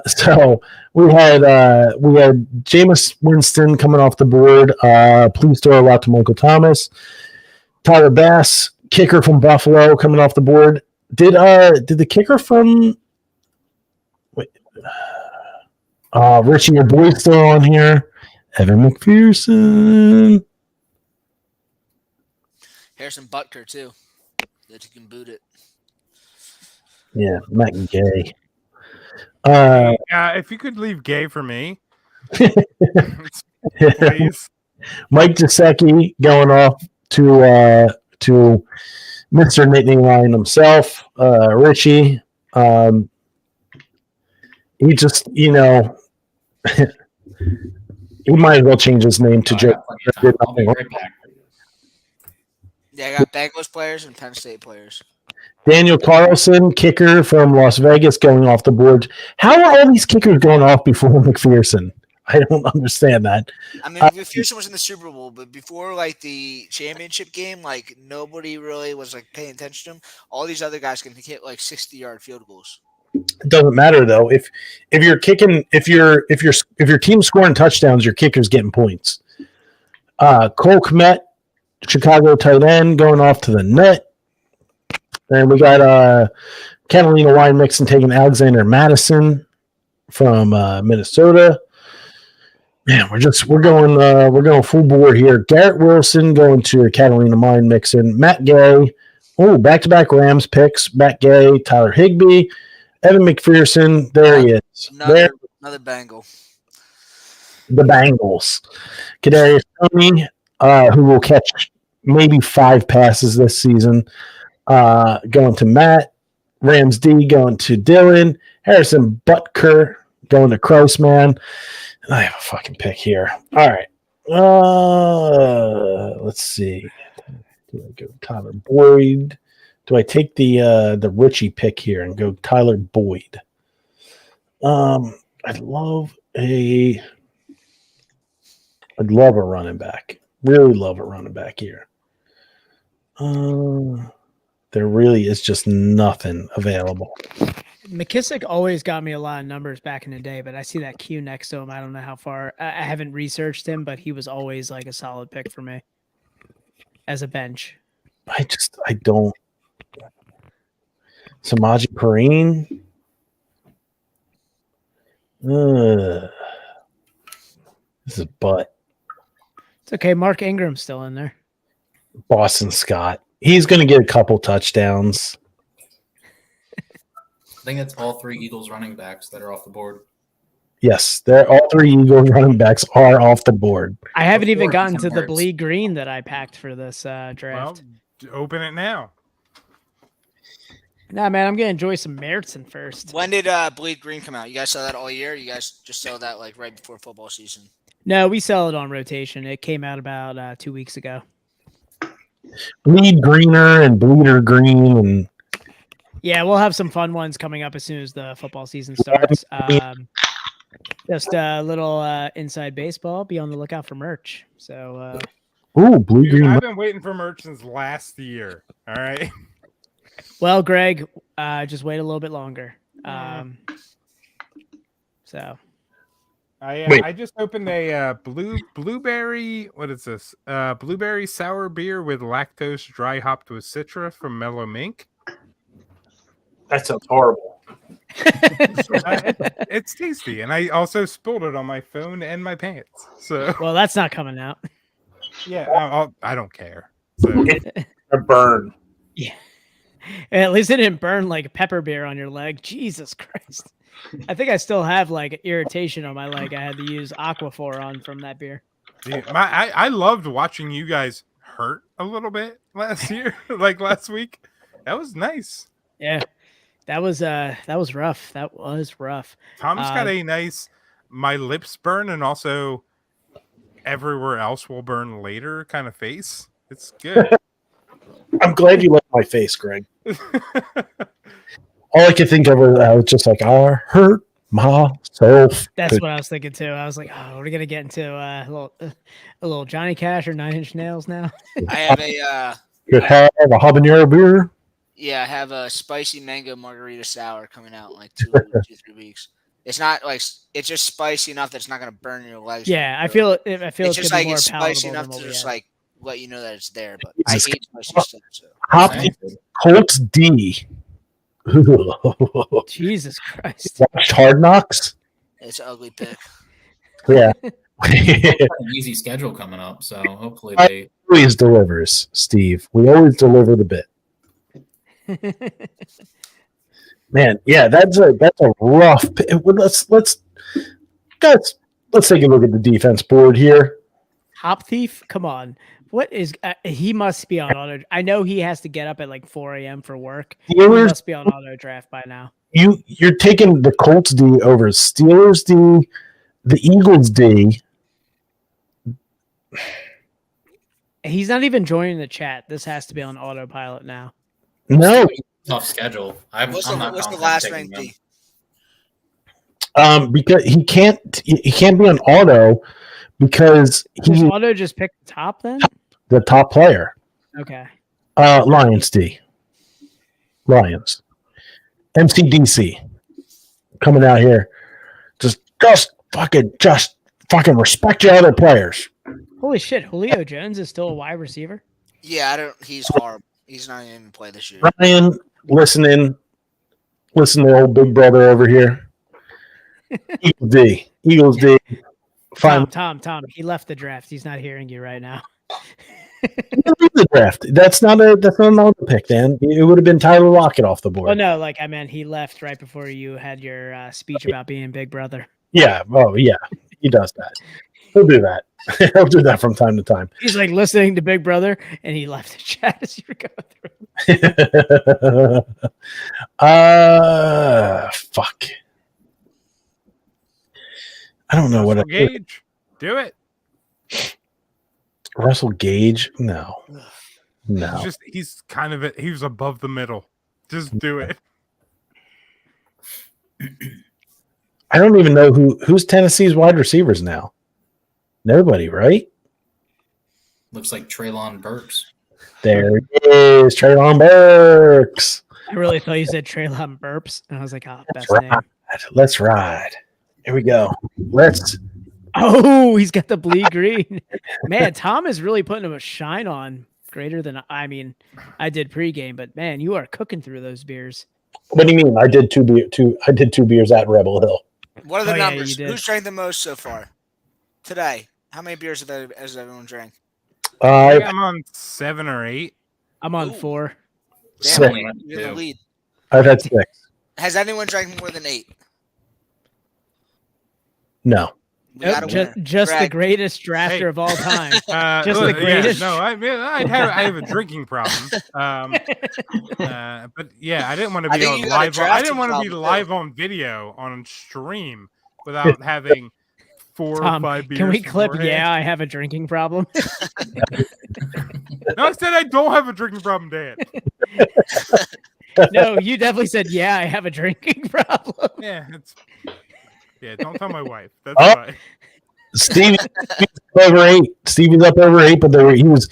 So we had Jameis Winston coming off the board. Please throw a lot to Michael Thomas. Tyler Bass, kicker from Buffalo, coming off the board. Did the kicker from Richie, your boy's still on here? Evan McPherson.
Harrison Butker too. That you can boot it.
Yeah, Matt Gay.
If you could leave Gay for me, please.
Mike Gesicki going off to Mr. Nittany Lion himself, Richie. He just, he might as well change his name to Joe.
Yeah, I got Bengals players and Penn State players.
Daniel Carlson, kicker from Las Vegas, going off the board. How are all these kickers going off before McPherson? I don't understand that.
I mean, McPherson was in the Super Bowl, but before like the championship game, like nobody really was like paying attention to him. All these other guys can hit like 60-yard field goals.
It doesn't matter though. If you're kicking, if your team's scoring touchdowns, your kicker's getting points. Cole Kmet, Chicago tight end, going off to the net. And we got Catalina Wine Mixon taking Alexander Madison from Minnesota. Man, we're going full board here. Garrett Wilson going to Catalina Wine Mixon. Matt Gay. Oh, back-to-back Rams picks. Matt Gay, Tyler Higbee, Evan McPherson. There he is.
Another Bengal.
The Bengals. Kadarius Toney, who will catch maybe 5 passes this season. Going to Matt. Rams D going to Dylan. Harrison Butker going to Kreisman. I have a fucking pick here. All right. Let's see. Do I go Tyler Boyd? Do I take the Richie pick here and go Tyler Boyd? I'd love a running back. Really love a running back here. There really is just nothing available.
McKissick always got me a lot of numbers back in the day, but I see that Q next to him. I don't know how far. I haven't researched him, but he was always like a solid pick for me as a bench.
I don't. Samaje Perine. This is butt.
It's okay. Mark Ingram's still in there.
Boston Scott. He's going to get a couple touchdowns.
I think it's all 3 Eagles running backs that are off the board.
Yes, all 3 Eagles running backs are off the board.
I haven't even gotten to the bleed green that I packed for this draft.
Well, open it now.
Nah, man, I'm going to enjoy some Mertzen first.
When did Bleed Green come out? You guys saw that all year? You guys just saw that like right before football season?
No, we sell it on rotation. It came out about 2 weeks ago.
Bleed Greener and Bleeder Green and
yeah, we'll have some fun ones coming up as soon as the football season starts. Just a little inside baseball. Be on the lookout for merch. So,
blue green.
I've been waiting for merch since last year. All right.
Well, Greg, just wait a little bit longer. So,
I just opened a blueberry. What is this? Blueberry sour beer with lactose dry hopped with citra from Mellow Mink.
That sounds horrible.
It's tasty, and I also spilled it on my phone and my pants. So,
well, that's not coming out.
Yeah, I don't care. So.
A burn.
Yeah. At least it didn't burn like pepper beer on your leg. Jesus Christ. I think I still have like irritation on my leg. I had to use Aquaphor on from that beer.
Dude, I loved watching you guys hurt a little bit last year, like last week. That was nice.
Yeah, that was rough. That was rough.
Tom's got a nice my lips burn and also everywhere else will burn later kind of face. It's good.
I'm glad you like my face, Greg. All I could think of was just like, I hurt myself.
That's what I was thinking too. I was like, oh, we're gonna get into a little Johnny Cash or Nine Inch Nails now.
I have a
Could have a habanero beer.
I have a spicy mango margarita sour coming out in like 2-3 weeks. It's not like it's just spicy enough that it's not gonna burn your legs.
Yeah, I feel
it's
it's
just
gonna
like
be more
it's spicy
palatable
enough
than what
to
we
just
had.
like let you know that it's there. But
Jesus.
I hate spicy stuff. So
Hop Colts D.
Jesus Christ.
Watched Hard Knocks.
it's an ugly pick.
Yeah.
An easy schedule coming up, so hopefully they
always delivers, Steve. We always deliver the bit. Man, yeah, that's a rough. Let's guys, let's take a look at the defense board here.
Hop Thief, come on. What is he must be on auto? I know he has to get up at like 4 a.m. for work. He must be on auto draft by now.
You're taking the Colts D over Steelers D, the Eagles D.
He's not even joining the chat. This has to be on autopilot now.
No,
tough schedule.
What's the last ranked D?
Because he can't be on auto because
Does auto just pick the top then?
The top player.
Okay.
Lions D. Lions. MCDC coming out here. Just fucking respect your other players.
Holy shit, Julio Jones is still a wide receiver?
Yeah, he's horrible. He's not even gonna play this year.
Ryan, listen to old big brother over here. Eagles D. Fine.
Tom, he left the draft. He's not hearing you right now.
The draft. That's not an auto pick, Dan. It would have been Tyler Lockett off the board.
Oh no, like I meant he left right before you had your speech about being big brother.
Yeah. Oh yeah. He does that. He'll do that. He'll do that from time to time.
He's like listening to Big Brother, and he left the chat as you were going through.
Fuck. I don't know
Russell
what
Gage. Do it.
Russell Gage? No.
He's kind of he was above the middle. Just do it.
I don't even know who's Tennessee's wide receivers now. Nobody, right?
looks like Treylon Burks.
There it is, Treylon Burks.
I really thought you said Treylon Burps, and I was like, oh, best name.
Let's ride. Here we go.
Oh, he's got the bleed green. Man, Tom is really putting him a shine on greater than I did pregame, but man, you are cooking through those beers.
What do you mean? I did two beers at Rebel Hill.
What are the numbers? Who's drank the most so far today? How many beers has everyone drank?
I'm on 7 or 8.
I'm on 4.
Damn, you're in the lead.
I've had 6.
Has anyone drank more than 8?
No.
Just the greatest drafter of all time. Just the greatest.
Yeah, no, I have a drinking problem. But yeah, I didn't want to be on live. I didn't want to be live on video on stream without having 4 or 5 beers.
Can we clip?
beforehand.
Yeah, I have a drinking problem.
No, I said I don't have a drinking problem, Dan.
No, you definitely said, yeah, I have a drinking problem.
Yeah, don't tell my wife. That's fine.
Stevie's over 8. Stevie's up over 8, but he was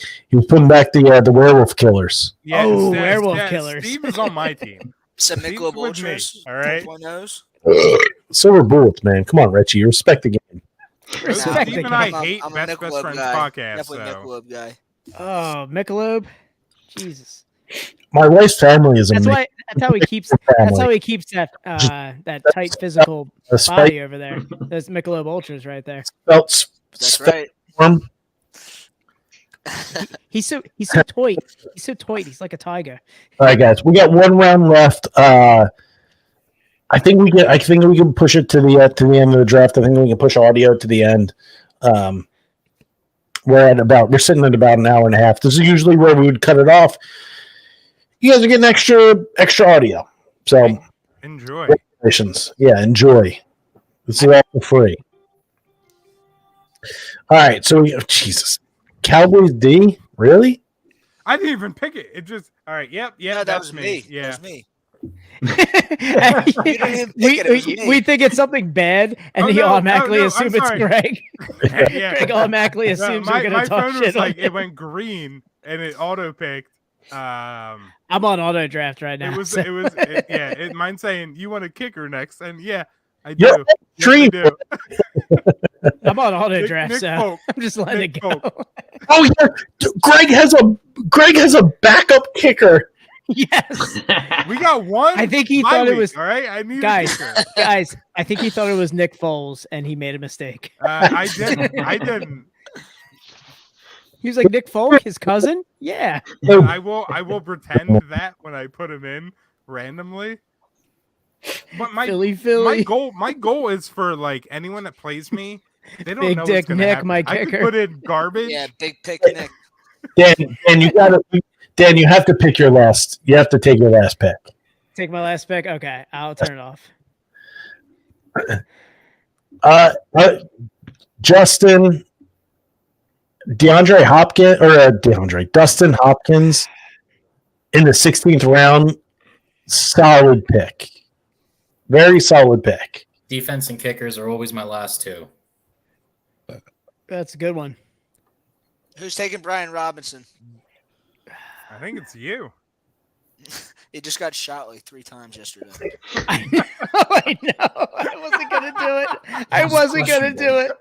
putting back the werewolf killers.
Yeah,
werewolf killers.
Steve is on my team.
Some Michelob Ultras.
All right.
2.0s.
Silver bullets, man. Come on, Richie. Respect the game.
Respect
Steve
the
and I
game.
hate
I'm a
Best
Michelob
Friends
guy.
podcast.
Definitely
So.
Michelob guy.
Oh, Michelob. Jesus.
My wife's family is
That's
amazing.
that's how he keeps that that tight physical body over there. Those Michelob Ultras right there.
That's right.
He's so toy. He's so toy. He's like a tiger.
All right, guys. We got 1 round left. I think we can push it to the end of the draft. I think we can push audio to the end. We're We're sitting at about an hour and a half. This is usually where we would cut it off. You guys are getting extra audio. So
enjoy.
Congratulations. Yeah, enjoy. This is all for free. All right, so Jesus. Cowboys D? Really?
I didn't even pick it. It just all right. Yep.
No, that was me.
Yeah,
That was me.
We think it's something bad, and he automatically assumes it's Greg.
Yeah.
Greg automatically assumes we're going to talk
phone
shit
was
on
like
him.
it went green and it auto picked.
I'm on auto draft right now.
Mine's saying you want a kicker next, and yeah, I
Yeah,
do. Yes, I do.
I'm on auto draft,
Nick
so
Folk.
I'm just letting
Nick
it go.
Oh yeah, Greg has a backup kicker.
Yes,
we got one.
I think he
bye
thought it
week,
was.
all right. I need
Guys,
a kicker.
guys, I think he thought it was Nick Foles, and he made a mistake.
I didn't.
He was like, Nick Folk, his cousin? Yeah.
I will pretend that when I put him in randomly. But my goal is for like anyone that plays me. They don't
Big
know
Dick
what's gonna
Nick,
happen.
my
I could
kicker.
put in garbage.
Yeah, big pick Nick.
Dan, you have to pick your last. You have to take your last pick.
Take my last pick? Okay, I'll turn it off.
Justin, Dustin Hopkins in the 16th round. Solid pick. Very solid pick.
Defense and kickers are always my last two.
That's a good one.
Who's taking Brian Robinson?
I think it's you.
He just got shot like 3 times yesterday.
I know. I wasn't gonna do it. I wasn't gonna do it.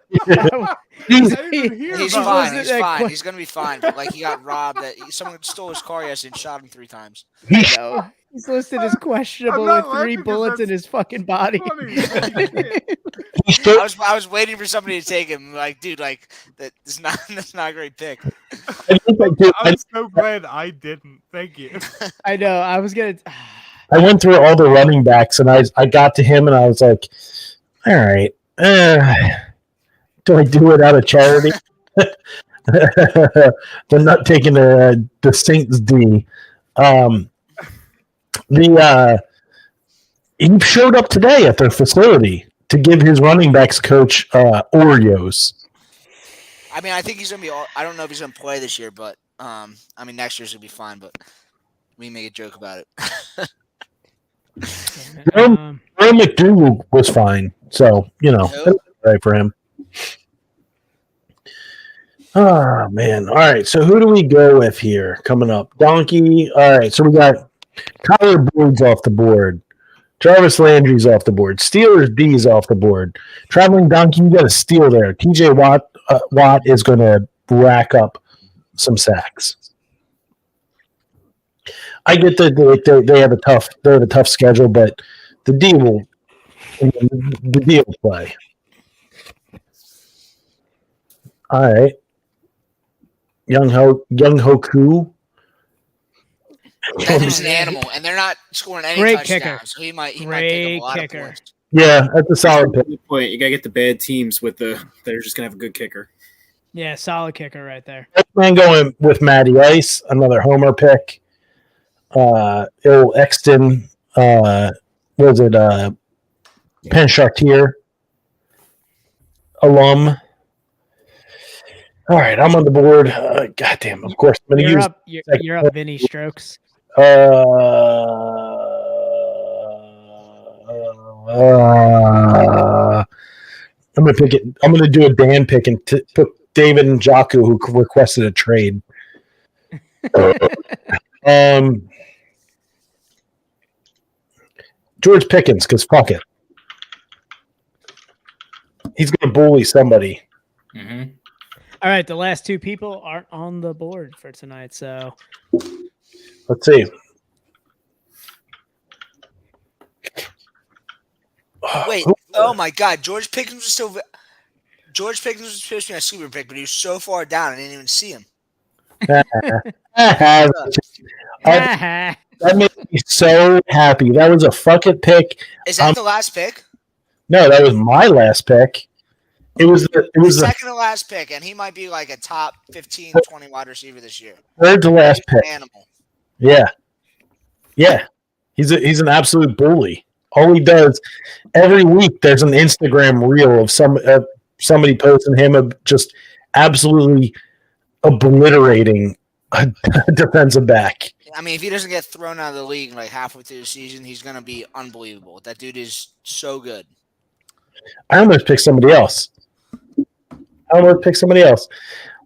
He's fine. He's fine. He's gonna be fine. But like he got robbed. Someone stole his car yesterday and shot him 3 times.
No, he's listed as questionable with 3 bullets in his fucking body.
I was waiting for somebody to take him. Like, dude, like that's not a great pick.
I'm so glad I didn't. Thank you.
I know. I was gonna.
I went through all the running backs, and I got to him, and I was like, all right, do I do it out of charity? They're not taking the Saints D. He showed up today at their facility to give his running backs coach Oreos.
I mean, I think he's gonna be. I don't know if he's gonna play this year, but I mean, next year's gonna be fine. But we make a joke about it.
Jerome McDougal was fine, so right for him. Oh man! All right, so who do we go with here coming up? Donkey. All right, so we got Kyler Boyd's off the board. Jarvis Landry's off the board. Steelers D's off the board. Traveling Donkey, you got a steal there. TJ Watt is going to rack up some sacks. I get that they have a tough schedule, but the D will play. All right, Young Hoku.
That is an animal, and they're not scoring any
Great
touchdowns.
kicker.
So he might pick up a lot of points.
Yeah, that's a solid pick.
Good point. You gotta get the bad teams they're just gonna have a good kicker.
Yeah, solid kicker right there.
Man going with Matty Ice, another homer pick. Earl Exton, Penn Chartier alum. All right, I'm on the board. Goddamn, of course. I'm going to use.
You're up, Vinny Strokes.
I'm going to pick it. I'm going to do a Dan pick and put David and Njoku, who requested a trade. George Pickens, because fuck it. He's going to bully somebody.
Mm-hmm.
All right, the last 2 people aren't on the board for tonight, so
let's see.
Wait, oh my God, George Pickens was supposed to be my sleeper pick, but he was so far down I didn't even see him.
That made me so happy. That was a fucking pick.
Is that the last pick?
No, that was my last pick. It was the
second to last pick, and he might be like a top 15, 20 wide receiver this year.
third to last
He's an
pick.
animal.
Yeah. He's an absolute bully. All he does every week, there's an Instagram reel of somebody posting him just absolutely obliterating a defensive back.
I mean, if he doesn't get thrown out of the league like halfway through the season, he's going to be unbelievable. That dude is so good.
I almost picked somebody else.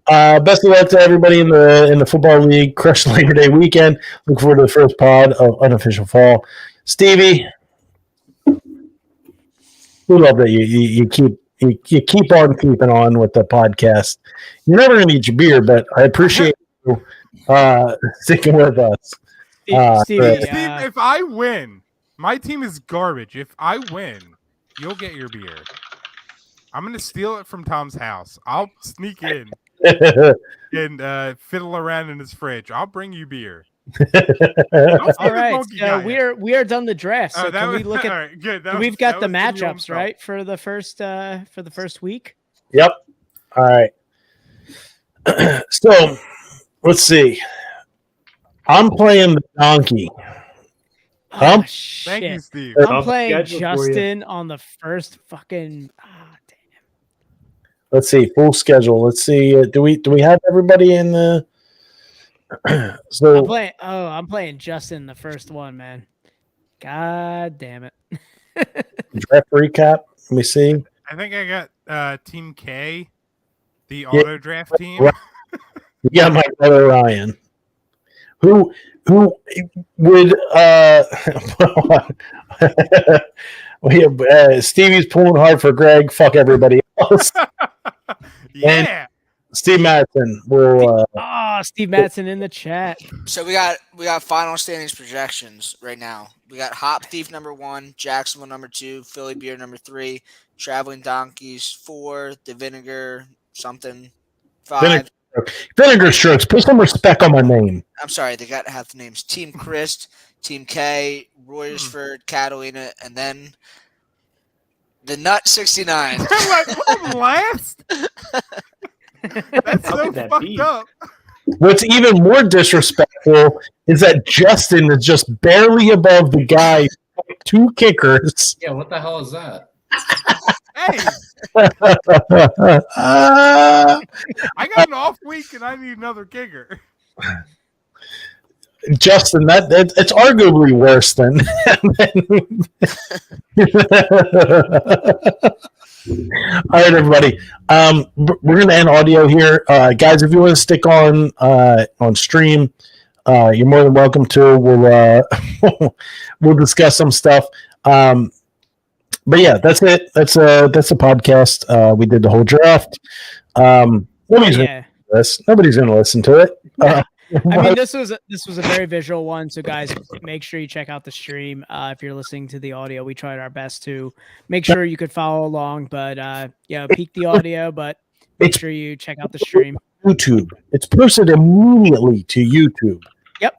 Best of luck to everybody in the football league. Crush Labor Day weekend. Look forward to the first pod of Unofficial Fall. Stevie, we love that you keep on keeping on with the podcast. You're never going to eat your beer, but I appreciate you sticking with us.
Steve,
if I win, my team is garbage. If I win, you'll get your beer. I'm going to steal it from Tom's house. I'll sneak in and fiddle around in his fridge. I'll bring you beer.
All right, so we are done the draft. So can we look at?
Right, good.
We've got the matchups right for the first week.
Yep. All right. So let's see. I'm playing the donkey.
Oh, shit.
Thank you, Steve.
I'm playing Justin on the first fucking. Damn.
Let's see, full schedule. Let's see. Do we have everybody in the? So
I'm playing Justin the first one, man. God damn it.
Draft recap. Let me see.
I think I got Team K, the auto draft team.
You got my brother Ryan, who would Stevie's pulling hard for Greg. Fuck everybody else.
Yeah.
And Steve Madsen will.
Steve Madsen in the chat.
So we got final standings projections right now. We got Hop Thief number 1, Jacksonville number 2, Philly Beer number 3, Traveling Donkeys 4, The Vinegar something 5.
Vinegar Strokes. Put some respect on my name.
I'm sorry, they got half the names. Team Christ, Team K, Royersford, Catalina, and then the Nut 69.
I'm last. That's so fucked up.
What's even more disrespectful is that Justin is just barely above the guy, 2 kickers.
Yeah, what the hell is that?
Hey, I got an off week and I need another kicker.
Justin, it's arguably worse than. All right, everybody. We're going to end audio here, guys. If you want to stick on stream, you're more than welcome to. We'll discuss some stuff. But yeah, that's it. That's a podcast. We did the whole draft. Nobody's going to listen to it.
I mean, this was a very visual one. So guys, make sure you check out the stream. If you're listening to the audio, we tried our best to make sure you could follow along, but peek the audio, but make sure you check out the stream.
YouTube. It's posted immediately to YouTube.
Yep.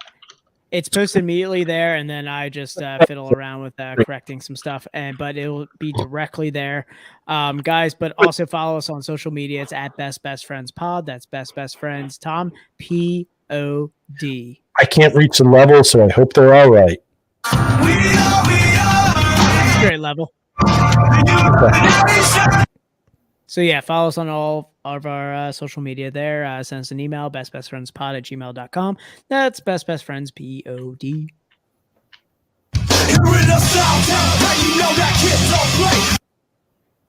It's posted immediately there, and then I just fiddle around with correcting some stuff, but it will be directly there, guys. But also follow us on social media. It's at Best Friends Pod. That's Best Friends. Tom POD.
I can't reach the level, so I hope they're all right.
Great level. So yeah, follow us on all of our social media there. Send us an email, bestbestfriendspod@gmail.com. That's bestbestfriendspod.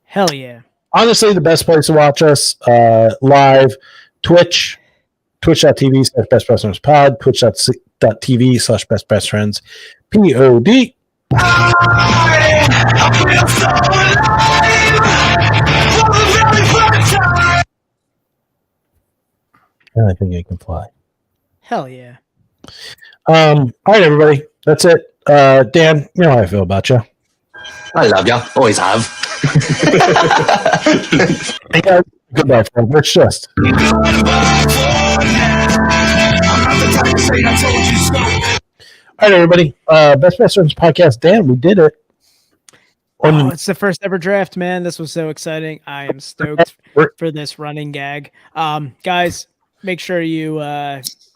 Hell yeah.
Honestly, the best place to watch us live, twitch.tv/bestbestfriendspod, twitch.tv/bestbestfriendspod. And I think I can fly.
Hell yeah.
All right, everybody. That's it. Dan, you know how I feel about you.
I love you. Always have.
Hey guys, goodbye, friend. It's just. All right, everybody. Best Friends Podcast. Dan, we did it.
Oh, it's the first ever draft, man. This was so exciting. I am stoked for this running gag. Guys, make sure you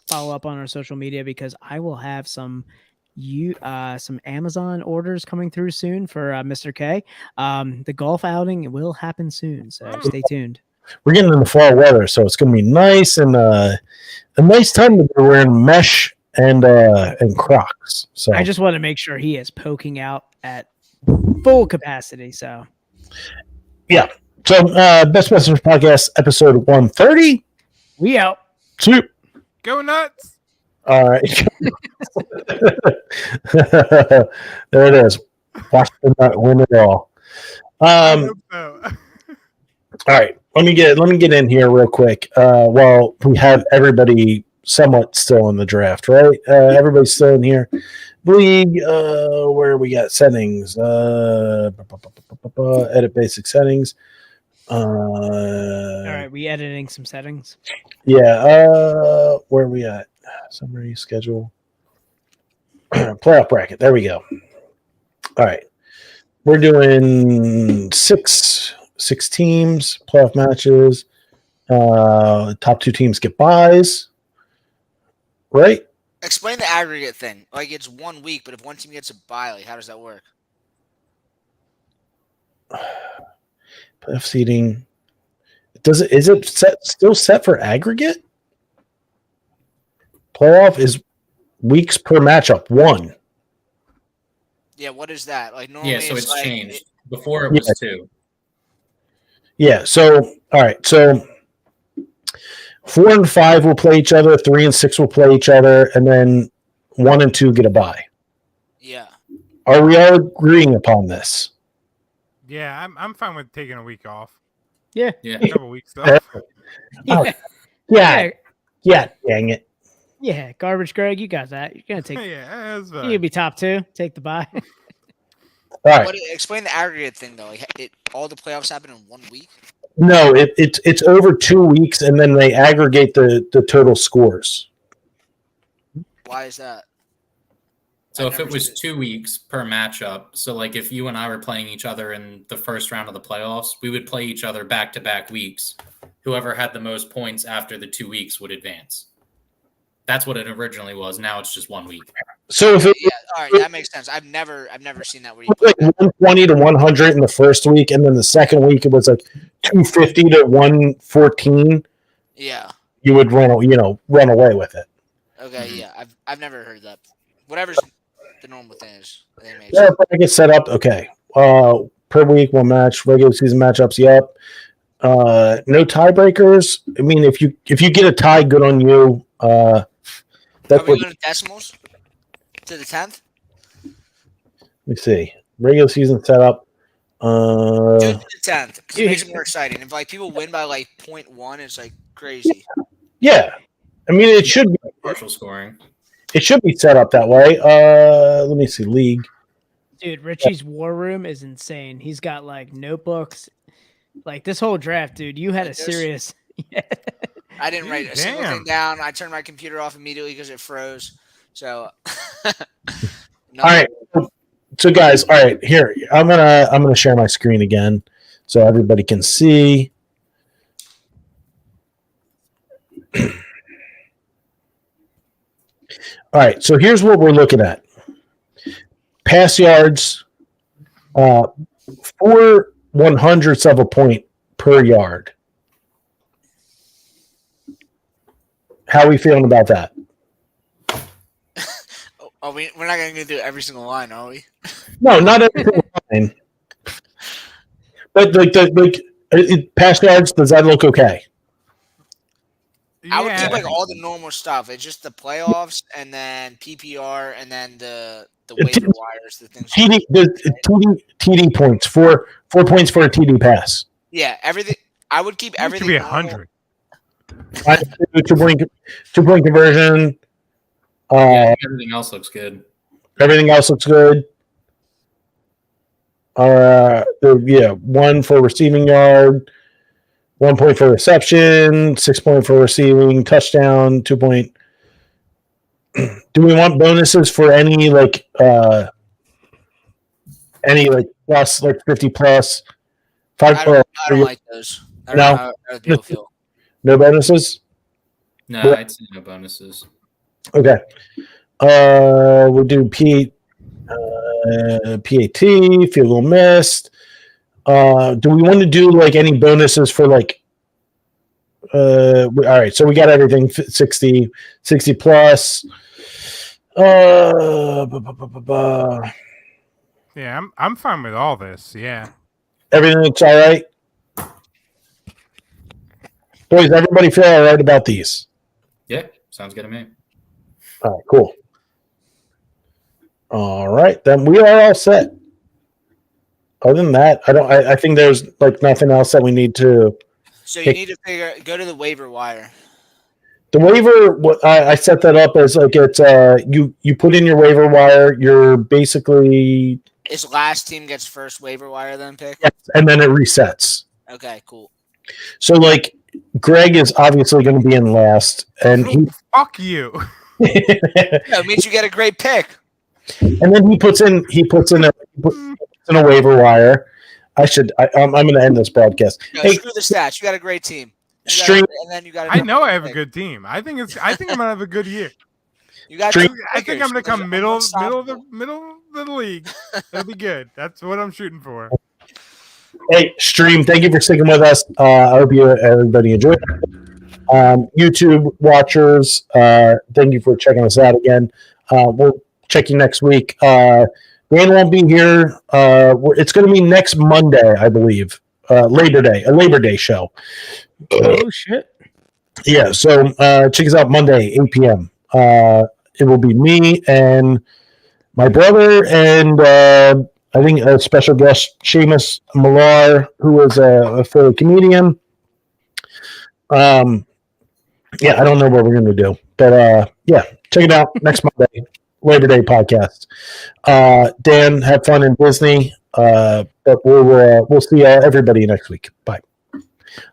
follow up on our social media because I will have some Amazon orders coming through soon for Mr. K. The golf outing will happen soon, so stay tuned.
We're getting in the fall weather, so it's going to be nice and a nice time to be wearing mesh and Crocs. So
I just want to make sure he is poking out at full capacity. So
yeah. So Best Messengers Podcast episode 130.
We out.
Go nuts.
All right. There it is. Watch the nut win it all. All right. Let me get in here real quick. While we have everybody somewhat still in the draft, right? Everybody's still in here. League, where we got settings. Edit basic settings.
All right, we editing some settings.
Yeah. Where are we at? Summary schedule. Playoff bracket. There we go. All right. We're doing six teams, playoff matches. Top 2 teams get buys. Right?
Explain the aggregate thing. Like it's 1 week, but if one team gets a bye, like how does that work?
Playoff seeding. Is it still set for aggregate? Playoff is weeks per matchup. 1.
Yeah, what is that? Like normally
Yeah, so it's
like,
changed. Before it was 2.
Yeah, so all right, so 4 and 5 will play each other, 3 and 6 will play each other, and then 1 and 2 get a bye.
Yeah.
Are we all agreeing upon this?
Yeah, I'm fine with taking a week off.
Yeah.
A couple weeks off.
Yeah. Dang it.
Yeah, garbage, Greg. You got that. You're gonna take.
Yeah, that's fine.
You could be top 2. Take the bye.
All right.
Explain the aggregate thing though. Like all the playoffs happen in 1 week.
No, it's over 2 weeks, and then they aggregate the total scores.
Why is that?
So if it was 2 weeks per matchup, so like if you and I were playing each other in the first round of the playoffs, we would play each other back-to-back weeks. Whoever had the most points after the 2 weeks would advance. That's what it originally was. Now it's just 1 week.
So if
All right, that makes sense. I've never seen that where you
like 120 to 100 in the first week, and then the second week it was like 250 to 114.
Yeah.
You would run away with it.
Okay, yeah. I've never heard that. Whatever's the normal thing is.
Yeah, if I get set up. Okay. Per week, 1 match, regular season matchups. Yep. No tiebreakers. I mean, if you get a tie, good on you.
Are we going to decimals to the 10th?
Let me see. Regular season setup.
Do it to the 10th. It makes it more exciting. If like people win by like 0.1, it's like crazy.
Yeah. I mean, it should be
partial scoring.
It should be set up that way. Let me see. League.
Dude, Richie's war room is insane. He's got like notebooks. Like this whole draft, dude, you had a serious.
I didn't write a single thing down. I turned my computer off immediately because it froze. So,
all right. So guys, all right, here I'm gonna share my screen again so everybody can see. All right, so here's what we're looking at. Pass yards, 4 100ths of a point per yard. How are we feeling about that?
Oh, we're not going to do every single line, are we?
No, not every single line. But pass yards, does that look okay?
I would keep like all the normal stuff. It's just the playoffs and then PPR and then the waiver wires, the things.
TD points, 4 points for a TD pass.
Yeah, everything. I would keep everything.
It should be 100.
2-point conversion.
Everything else looks good.
Everything else looks good. 1 for receiving yard, 1 point for reception, 6 point for receiving, touchdown, 2 point. Do we want bonuses for any plus, like 50 plus.
I don't like those. I don't know how other people feel.
No bonuses?
No, I'd say no bonuses.
Okay. We'll do PAT, field goal missed. Do we want to do like any bonuses for like all right, so we got everything 60 plus.
Yeah, I'm fine with all this. Yeah.
Everything looks all right. Boys, everybody feel all right about these?
Yeah, sounds good to me.
All right, cool. All right, then we are all set. Other than that, I think there's like nothing else that we need to.
So you need to go to the waiver wire.
The waiver, I set that up as like it's you put in your waiver wire. You're basically
Is last team gets first waiver wire then pick?
yes, and then it resets.
Okay, cool.
So like Greg is obviously going to be in last, and he
fuck you.
It means you get a great pick.
And then he puts in a waiver wire. I'm going to end this broadcast.
No,
Hey,
screw the stats. You got a great team.
I know I have a good team. I think I'm gonna have a good year.
I
think I'm gonna come middle of the league. That'll be good. That's what I'm shooting for.
Hey, Stream, thank you for sticking with us. I hope everybody enjoyed it. YouTube watchers, thank you for checking us out again. We'll check you next week. Dan won't be here. It's going to be next Monday, I believe. A Labor Day show.
Oh shit!
Yeah, so check us out Monday, 8 p.m. It will be me and my brother, and I think a special guest, Seamus Millar, who is a fellow comedian. Yeah, I don't know what we're going to do, but yeah, check it out next Monday, Labor Day podcast. Dan, have fun in Disney, but we'll see everybody next week. Bye.